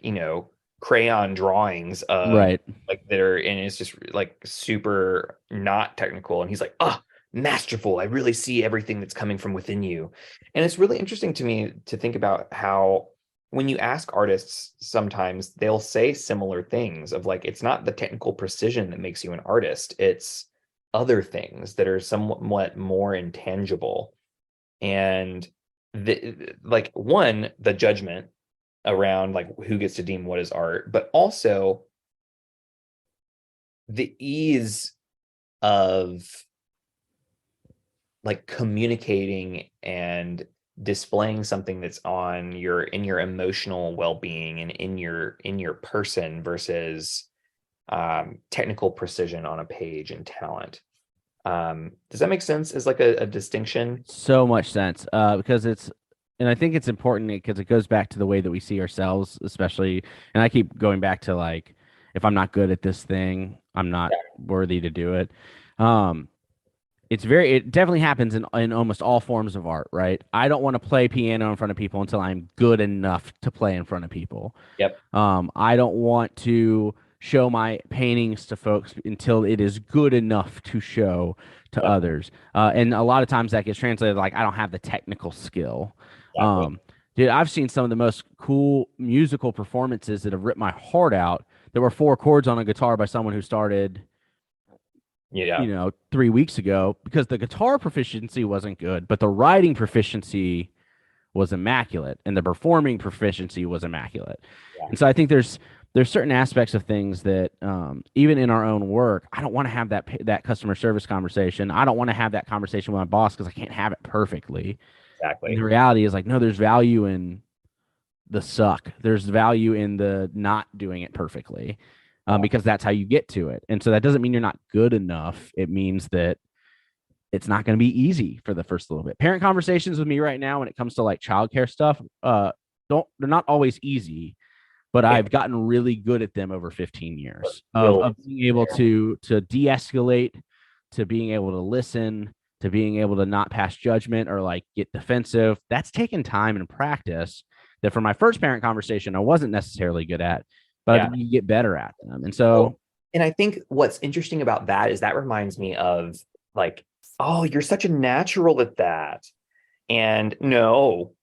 crayon drawings of Right. like that are, and it's just like super not technical. And he's like, oh, masterful. I really see everything that's coming from within you. And it's really interesting to me to think about how when you ask artists, sometimes they'll say similar things of like, it's not the technical precision that makes you an artist, it's other things that are somewhat more intangible. And like one, the judgment around like who gets to deem what is art, but also the ease of like communicating and displaying something that's on your in your emotional well-being and in your person versus technical precision on a page and talent. Does that make sense as like a distinction? So much sense. Because and I think it's important because it goes back to the way that we see ourselves, especially. And I keep going back to like, if I'm not good at this thing, I'm not worthy to do it. Um, it definitely happens in almost all forms of art, right? I don't want to play piano in front of people until I'm good enough to play in front of people. Yep. I don't want to show my paintings to folks until it is good enough to show to Yep. others. And a lot of times that gets translated like I don't have the technical skill. Exactly. Dude, I've seen some of the most cool musical performances that have ripped my heart out. There were four chords on a guitar by someone who started Yeah. 3 weeks ago because the guitar proficiency wasn't good, but the writing proficiency was immaculate and the performing proficiency was immaculate. Yeah. And so I think there's certain aspects of things that even in our own work, I don't want to have that customer service conversation. I don't want to have that conversation with my boss because I can't have it perfectly. And Exactly. the reality is like, no, there's value in the suck. There's value in the not doing it perfectly because that's how you get to it. And so that doesn't mean you're not good enough. It means that it's not going to be easy for the first little bit. Parent conversations with me right now when it comes to like childcare stuff, they're not always easy, but I've gotten really good at them over 15 years of being able to de-escalate, to being able to listen, to being able to not pass judgment or like get defensive. That's taken time and practice that for my first parent conversation, I wasn't necessarily good at, but Yeah. you get better at them. And Well, so, and I think what's interesting about that is that reminds me of like, oh, you're such a natural at that. And no,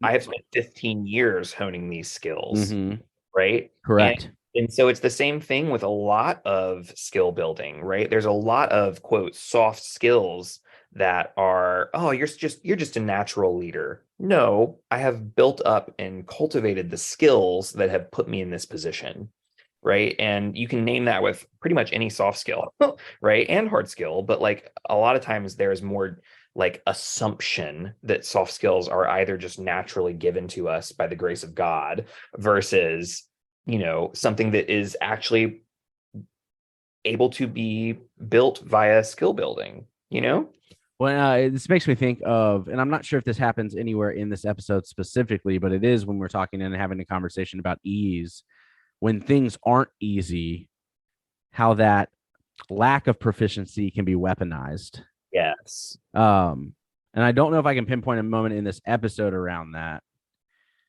I have spent 15 years honing these skills, mhm, right? And correct. and so it's the same thing with a lot of skill building, right? There's a lot of quote soft skills that are, oh, you're just a natural leader. No, I have built up and cultivated the skills that have put me in this position, right? And you can name that with pretty much any soft skill, right? And hard skill, but like a lot of times there's more like assumption that soft skills are either just naturally given to us by the grace of God versus, something that is actually able to be built via skill building, Well, this makes me think of, and I'm not sure if this happens anywhere in this episode specifically, but it is when we're talking and having a conversation about ease. When things aren't easy, how that lack of proficiency can be weaponized. Yes. And I don't know if I can pinpoint a moment in this episode around that.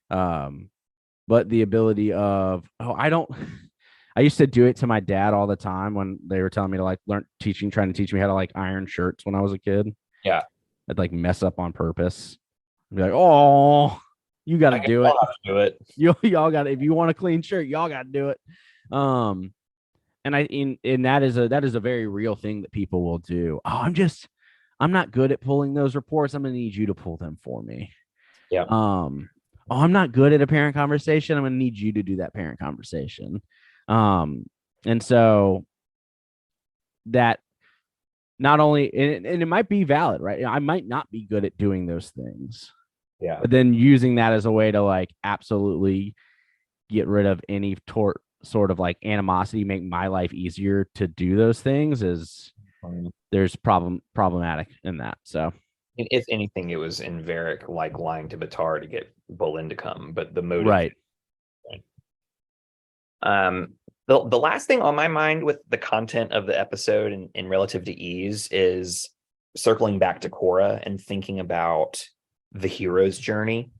But the ability of, I used to do it to my dad all the time when they were telling me to like trying to teach me how to like iron shirts when I was a kid. Yeah. I'd like mess up on purpose. I'd be like, oh, you got to do it. Do it. Y'all got it. If you want a clean shirt, y'all got to do it. And that is a very real thing that people will do. Oh, I'm not good at pulling those reports. I'm gonna need you to pull them for me. Yeah. Oh, I'm not good at a parent conversation. I'm gonna need you to do that parent conversation. And so that not only, and it might be valid, right? I might not be good at doing those things. Yeah. But then using that as a way to like absolutely get rid of any sort of like animosity, make my life easier to do those things is there's problematic in that. So if anything, it was in Varric like lying to Batar to get Bolin to come, but the motive. Right. The last thing on my mind with the content of the episode and relative to ease is circling back to Korra and thinking about the hero's journey.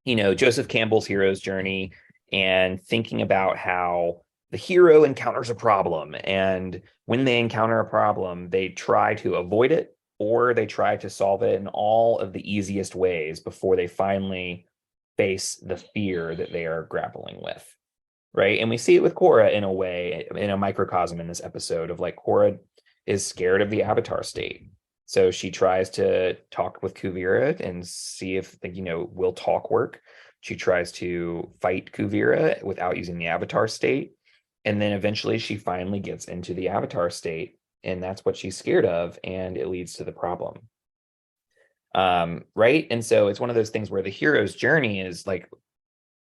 Joseph Campbell's hero's journey, and thinking about how the hero encounters a problem, and when they encounter a problem, they try to avoid it or they try to solve it in all of the easiest ways before they finally face the fear that they are grappling with. Right. And we see it with Korra in a way, in a microcosm in this episode of like Korra is scared of the avatar state. So she tries to talk with Kuvira and see if, will talk work. She tries to fight Kuvira without using the avatar state. And then eventually she finally gets into the avatar state. And that's what she's scared of. And it leads to the problem. Right. And so it's one of those things where the hero's journey is like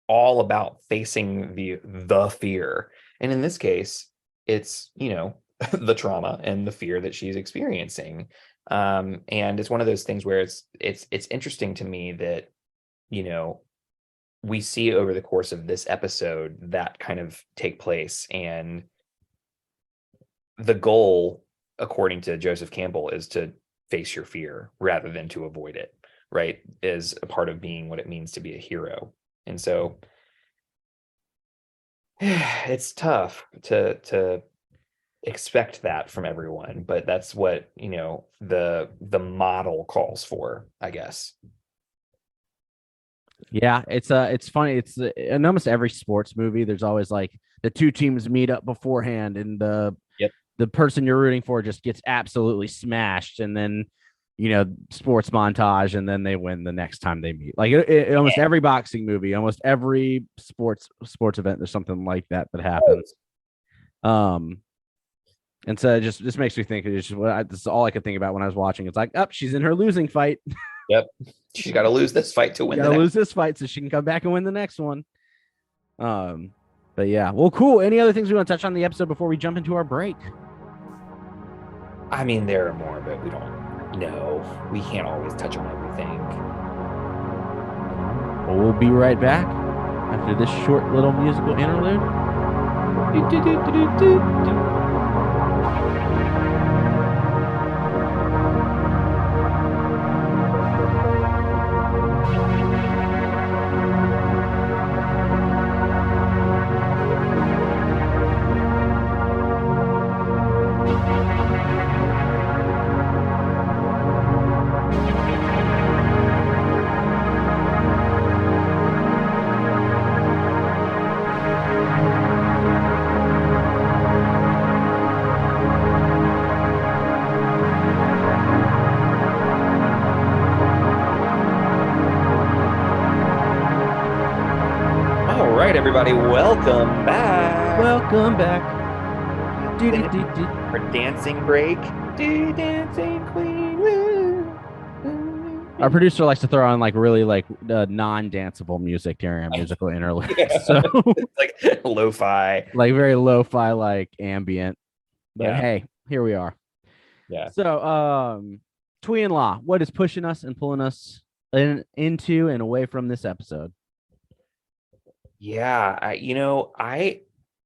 all about facing the fear. And in this case, it's, the trauma and the fear that she's experiencing. And it's one of those things where it's interesting to me that, we see over the course of this episode that kind of take place. And the goal, according to Joseph Campbell, is to face your fear rather than to avoid it, right? Is a part of being what it means to be a hero. And so it's tough to expect that from everyone, but that's what, the model calls for, I guess. Yeah, it's funny. It's in almost every sports movie. There's always like the two teams meet up beforehand, and the person you're rooting for just gets absolutely smashed, and then sports montage, and then they win the next time they meet. Like almost every boxing movie, almost every sports event, there's something like that happens. And so it just makes me think. This is all I could think about when I was watching. It's like, she's in her losing fight. Yep. She's got to lose this fight to win. Lose this fight so she can come back and win the next one. But yeah, well, cool. Any other things we want to touch on the episode before we jump into our break? I mean, there are more, but we don't know. We can't always touch on everything. Well, we'll be right back after this short little musical interlude. Everybody, welcome back. Welcome back. Our dancing break. Do dancing queen. Woo. Our producer likes to throw on like really like non-danceable music during a musical interlude. So Yeah. It's like lo-fi. like very lo-fi, like ambient. But Yeah. hey, here we are. Yeah. So Twee and Law, what is pushing us and pulling us into and away from this episode? Yeah, I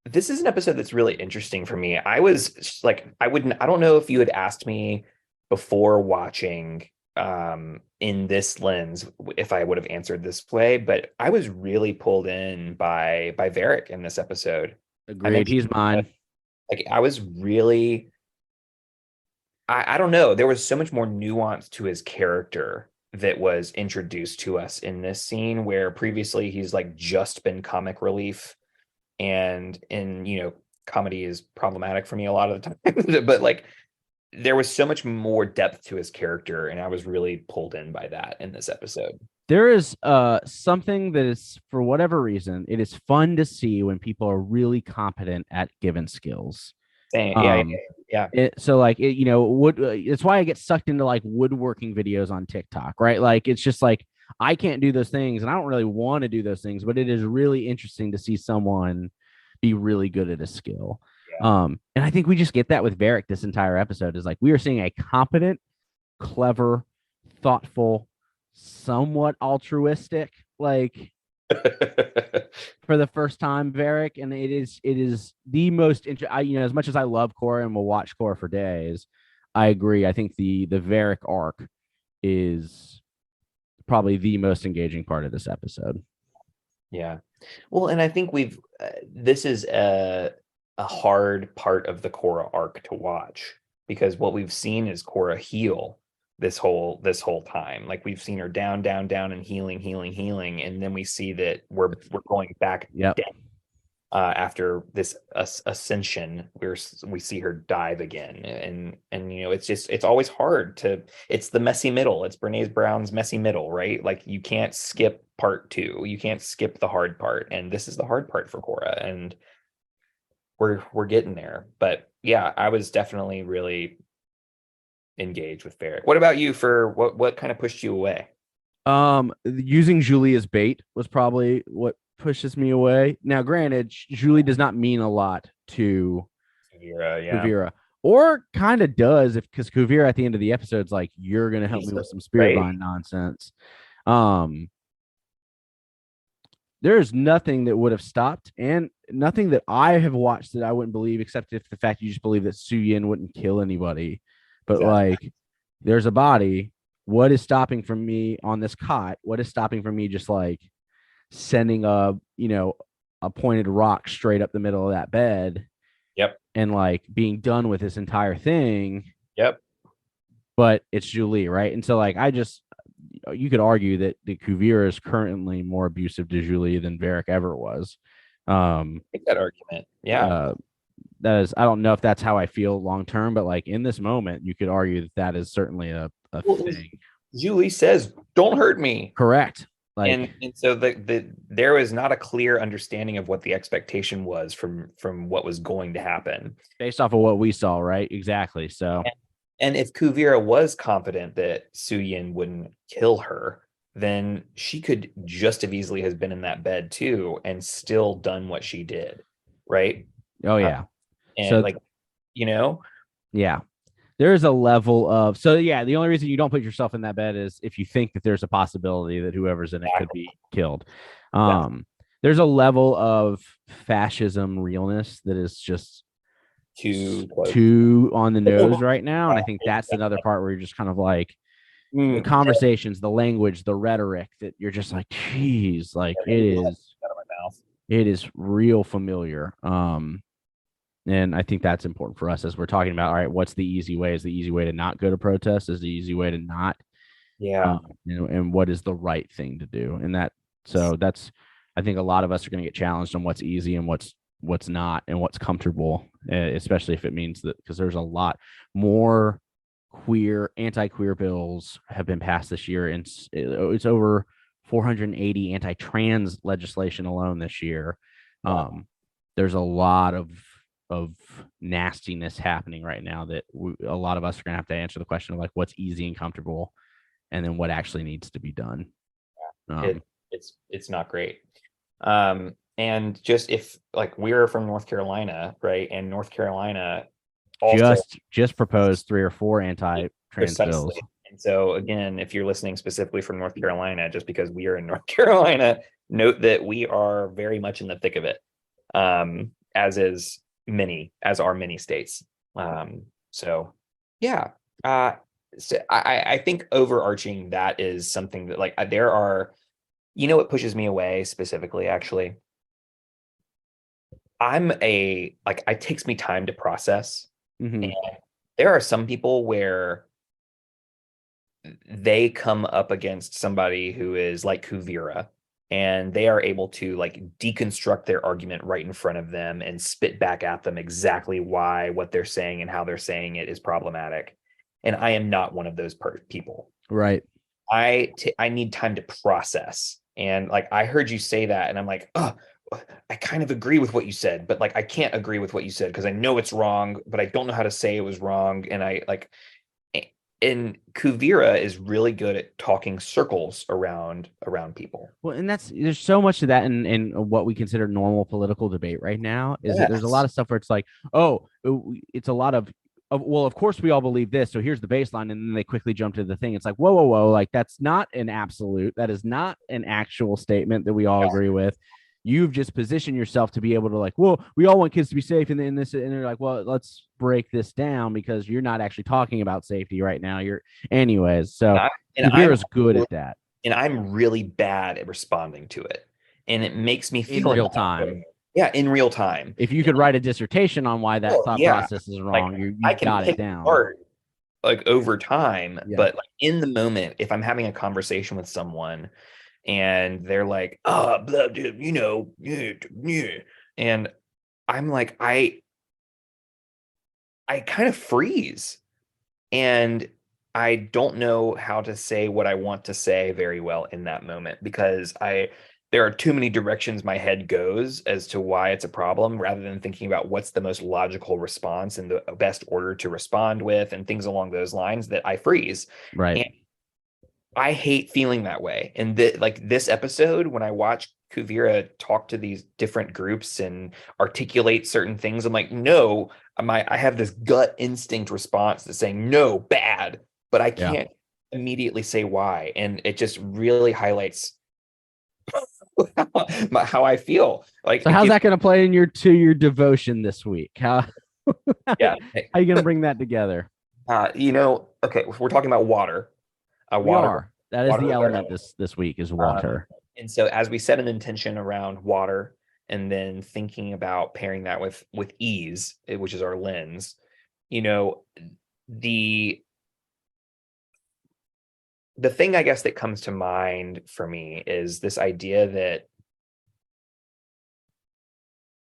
this is an episode that's really interesting for me. I was like, I don't know if you had asked me before watching in this lens if I would have answered this way, but I was really pulled in by Varric in this episode. I Agreed. mentioned He's mine. like I was really I don't know, there was so much more nuance to his character that was introduced to us in this scene where previously he's like just been comic relief and comedy is problematic for me a lot of the time but like there was so much more depth to his character and I was really pulled in by that in this episode. There is something that is, for whatever reason, it is fun to see when people are really competent at given skills. Yeah, yeah. So like it's why I get sucked into like woodworking videos on TikTok, right? Like it's just like I can't do those things and I don't really want to do those things, but it is really interesting to see someone be really good at a skill. Yeah. And I think we just get that with Varric this entire episode is like we are seeing a competent, clever, thoughtful, somewhat altruistic, like for the first time, Varric, and it is the most as much as I love Korra and will watch Korra for days, I agree. I think the Varric arc is probably the most engaging part of this episode. Yeah. Well, and I think this is a hard part of the Korra arc to watch because what we've seen is Korra heal this whole time. Like we've seen her down, down, down and healing, and then we see that we're going back Yep. down after this ascension where we see her dive again and it's always hard to it's the messy middle. It's Brene Brown's messy middle, right? Like you can't skip part 2, you can't skip the hard part, and this is the hard part for Korra, and we're getting there. But yeah, I was definitely really engaged with Varric. What about you? For what kind of pushed you away? Using Julie as bait was probably what pushes me away. Now, granted, Julie does not mean a lot to Kuvira, yeah. Kuvira, or kind of does if because Kuvira at the end of the episode's like, you're gonna help me with some spirit Right. vine nonsense. There's nothing that would have stopped, and nothing that I have watched that I wouldn't believe, except if the fact you just believe that Su Yin wouldn't kill anybody. But Exactly. like, there's a body. What is stopping from me on this cot? What is stopping from me just like sending a pointed rock straight up the middle of that bed? Yep. And like being done with this entire thing. Yep. But it's Julie, right? And so like you could argue that the Kuvira is currently more abusive to Julie than Varric ever was. Make that argument. Yeah. That is, I don't know if that's how I feel long term, but like in this moment, you could argue that is certainly a thing. Julie says, "Don't hurt me." Correct. Like, and so there was not a clear understanding of what the expectation was from what was going to happen based off of what we saw, right? Exactly. So, and if Kuvira was confident that Su Yin wouldn't kill her, then she could just as easily have been in that bed too and still done what she did, right? Oh yeah. And so like, yeah, there's a level of the only reason you don't put yourself in that bed is if you think that there's a possibility that whoever's in it could be killed. There's a level of fascism realness that is just too on the nose right now, and I think that's another part where you're just kind of like the conversations, the language, the rhetoric that you're just like, geez, like it is real familiar. And I think that's important for us as we're talking about, all right, what's the easy way? Is the easy way to not go to protest? Is the easy way to not? Yeah. And what is the right thing to do? And that's, I think a lot of us are going to get challenged on what's easy and what's not and what's comfortable, especially if it means that, because there's a lot more anti-queer bills have been passed this year. And it's over 480 anti-trans legislation alone this year. Wow. There's a lot of nastiness happening right now that a lot of us are going to have to answer the question of like what's easy and comfortable and then what actually needs to be done. It's not great. And just if like we're from North Carolina, right? And North Carolina also just proposed 3 or 4 anti-trans bills. precisely. And so again, if you're listening specifically from North Carolina, just because we are in North Carolina, note that we are very much in the thick of it, as are many states. So yeah, so I think overarching that is something that like there are, what pushes me away specifically, actually. It takes me time to process. Mm-hmm. And there are some people where they come up against somebody who is like Kuvira, and they are able to like deconstruct their argument right in front of them and spit back at them exactly why what they're saying and how they're saying it is problematic. And I am not one of those people. Right. I need time to process. And like I heard you say that, and I'm like, oh, I kind of agree with what you said, but like I can't agree with what you said because I know it's wrong, but I don't know how to say it was wrong. And Kuvira is really good at talking circles around people. Well, and there's so much of that in what we consider normal political debate right now, is that there's a lot of stuff where it's like, oh, it's a lot of well, of course we all believe this, so here's the baseline, and then they quickly jump to the thing. It's like, whoa, like that's not an absolute, that is not an actual statement that we all agree with. You've just positioned yourself to be able to like, well, we all want kids to be safe, and they're like, well, let's break this down because you're not actually talking about safety right now. Anyways. So Kuvira's good at that. And I'm really bad at responding to it. And it makes me feel in real time. Yeah, in real time. If you could write a dissertation on why that thought process is wrong, you got it down. Like over time, but like in the moment, if I'm having a conversation with someone and they're like, oh, blah, and I'm like, I kind of freeze, and I don't know how to say what I want to say very well in that moment, because there are too many directions my head goes as to why it's a problem, rather than thinking about what's the most logical response and the best order to respond with and things along those lines, that I freeze. Right. And I hate feeling that way. And like this episode, when I watch Kuvira talk to these different groups and articulate certain things, I'm like, no, I have this gut instinct response that's saying no, bad, but I can't immediately say why. And it just really highlights how I feel. Like, so how's that going to play in your devotion this week? How yeah, how are you going to bring that together? Okay, we're talking about water. Water. That is the element this week, is water. And so as we set an intention around water, and then thinking about pairing that with ease, which is our lens, the thing I guess that comes to mind for me is this idea that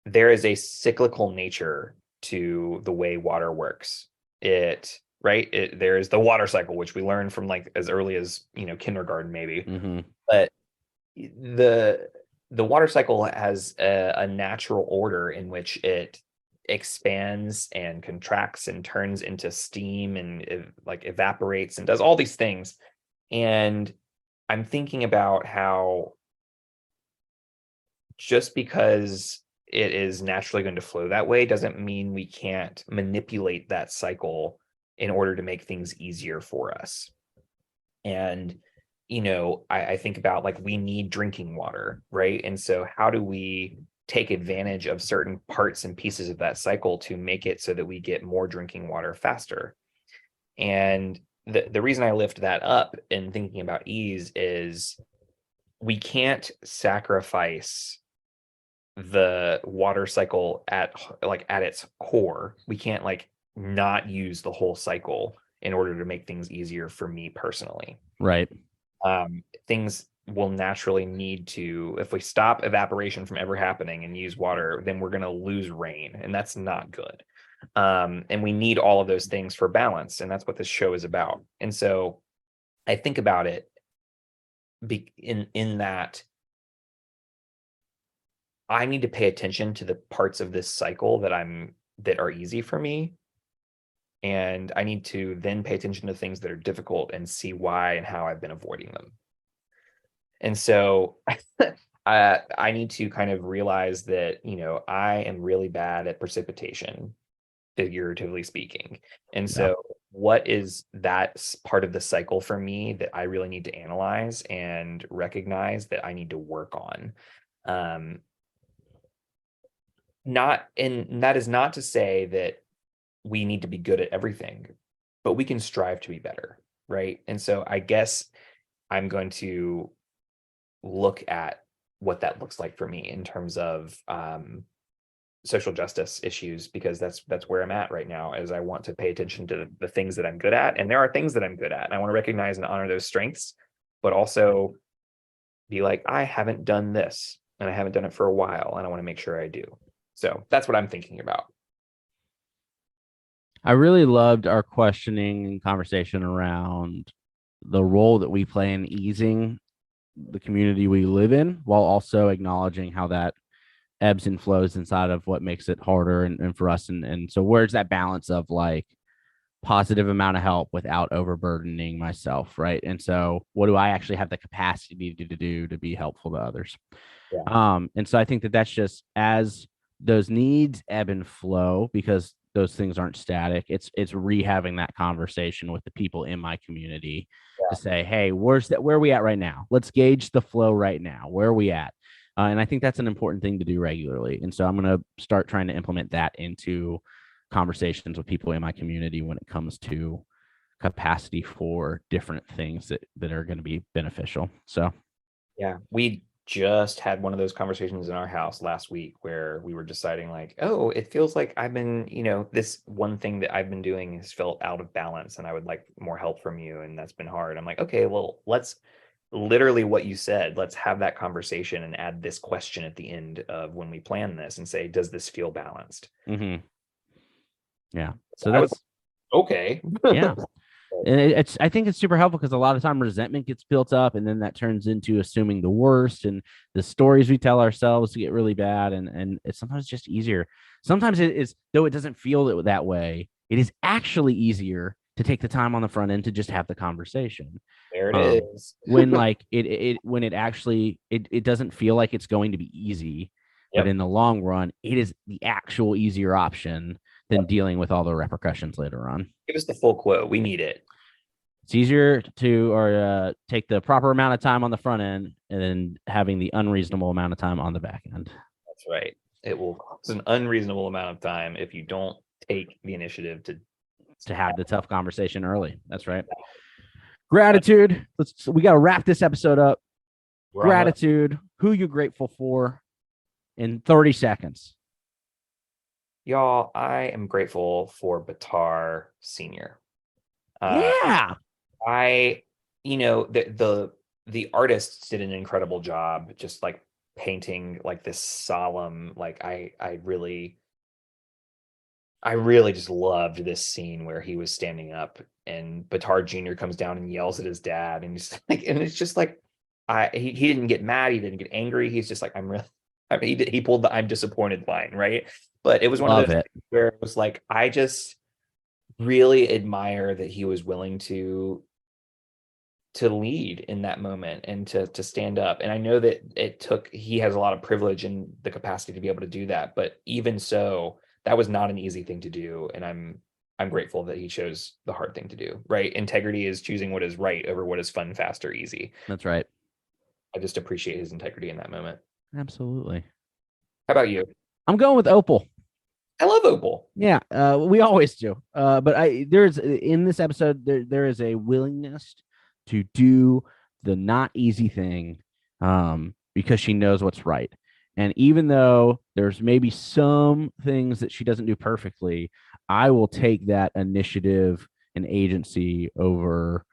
there is a cyclical nature to the way water works. There is the water cycle, which we learn from like as early as kindergarten maybe. Mm-hmm. But the water cycle has a natural order in which it expands and contracts and turns into steam and like evaporates and does all these things. And I'm thinking about how just because it is naturally going to flow that way doesn't mean we can't manipulate that cycle in order to make things easier for us. And I think about like we need drinking water, right? And so how do we take advantage of certain parts and pieces of that cycle to make it so that we get more drinking water faster? And the reason I lift that up in thinking about ease is we can't sacrifice the water cycle at its core. We can't like not use the whole cycle in order to make things easier for me personally. Right. Things will naturally need to, if we stop evaporation from ever happening and use water, then we're going to lose rain, and that's not good. And we need all of those things for balance, and that's what this show is about. And so I think about it in that I need to pay attention to the parts of this cycle that are easy for me, And I need to then pay attention to things that are difficult and see why and how I've been avoiding them. And so I need to kind of realize that, I am really bad at precipitation, figuratively speaking. And Yeah. so what is that part of the cycle for me that I really need to analyze and recognize that I need to work on? Not and that is not to say that we need to be good at everything, but we can strive to be better, right? And so I guess I'm going to look at what that looks like for me in terms of social justice issues, because that's where I'm at right now. Is I want to pay attention to the things that I'm good at, and there are things that I'm good at, and I want to recognize and honor those strengths, but also be like, I haven't done this and I haven't done it for a while, and I want to make sure I do. So that's what I'm thinking about. I really loved our questioning and conversation around the role that we play in easing the community we live in, while also acknowledging how that ebbs and flows inside of what makes it harder and for us. And so where's that balance of like positive amount of help without overburdening myself, right? And so what do I actually have the capacity to do to be helpful to others? Yeah. And so I think that that's just as those needs ebb and flow, because those things aren't static. It's rehaving that conversation with the people in my community to say, hey, where are we at right now? Let's gauge the flow right now. Where are we at? And I think that's an important thing to do regularly. And so I'm going to start trying to implement that into conversations with people in my community when it comes to capacity for different things that are going to be beneficial. So Yeah, we just had one of those conversations in our house last week where we were deciding like, oh, it feels like I've been, this one thing that I've been doing has felt out of balance and I would like more help from you. And that's been hard. I'm like, okay, well, let's literally what you said, let's have that conversation and add this question at the end of when we plan this and say, does this feel balanced? Yeah. So I was that's okay. yeah. And I think it's super helpful because a lot of time resentment gets built up and then that turns into assuming the worst, and the stories we tell ourselves to get really bad. And it's sometimes just easier. Sometimes it is, though it doesn't feel that way, it is actually easier to take the time on the front end to just have the conversation. There it is. When like when it actually it doesn't feel like it's going to be easy, but Yep. in the long run, it is the actual easier option than dealing with all the repercussions later on. Give us the full quote. We need it. It's easier to take the proper amount of time on the front end and then having the unreasonable amount of time on the back end. That's right. It will cost an unreasonable amount of time if you don't take the initiative to have the tough conversation early. That's right. Gratitude. We got to wrap this episode up. Gratitude. Who you grateful for in 30 seconds? Y'all, I am grateful for Batar Senior. Yeah. The artists did an incredible job just like painting like this solemn, like I really just loved this scene where he was standing up and Batar Jr. comes down and yells at his dad, and he's like, and it's just like he didn't get mad, he didn't get angry, he's just like, he pulled the "I'm disappointed" line, right? But it was one of those where it was like, I just really admire that he was willing to lead in that moment and to stand up. And I know that he has a lot of privilege and the capacity to be able to do that, but even so, that was not an easy thing to do. And I'm grateful that he chose the hard thing to do, right? Integrity is choosing what is right over what is fun, fast, or easy. That's right. I just appreciate his integrity in that moment. Absolutely. How about you? I'm going with Opal. I love Opal. Yeah, we always do. But there's in this episode there is a willingness to do the not easy thing, because she knows what's right. And even though there's maybe some things that she doesn't do perfectly, I will take that initiative and agency over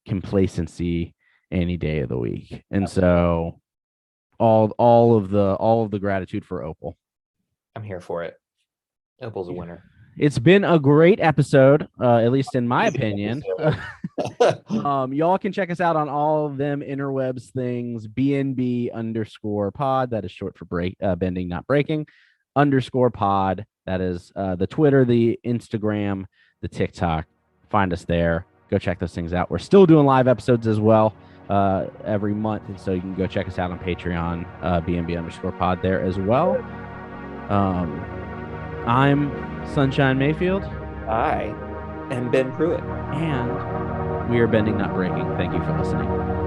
complacency any day of the week. And so all of the gratitude for Opal. I'm here for it. Opal's a winner. It's been a great episode, at least in my opinion. Y'all can check us out on all of them interwebs things, BNB_pod. That is short for bending, not breaking, _pod. That is the Twitter, the Instagram, the TikTok. Find us there. Go check those things out. We're still doing live episodes as well every month. And so you can go check us out on Patreon, BNB_pod there as well. I'm Sunshine Mayfield. I am Ben Pruitt. And we are bending, not breaking. Thank you for listening.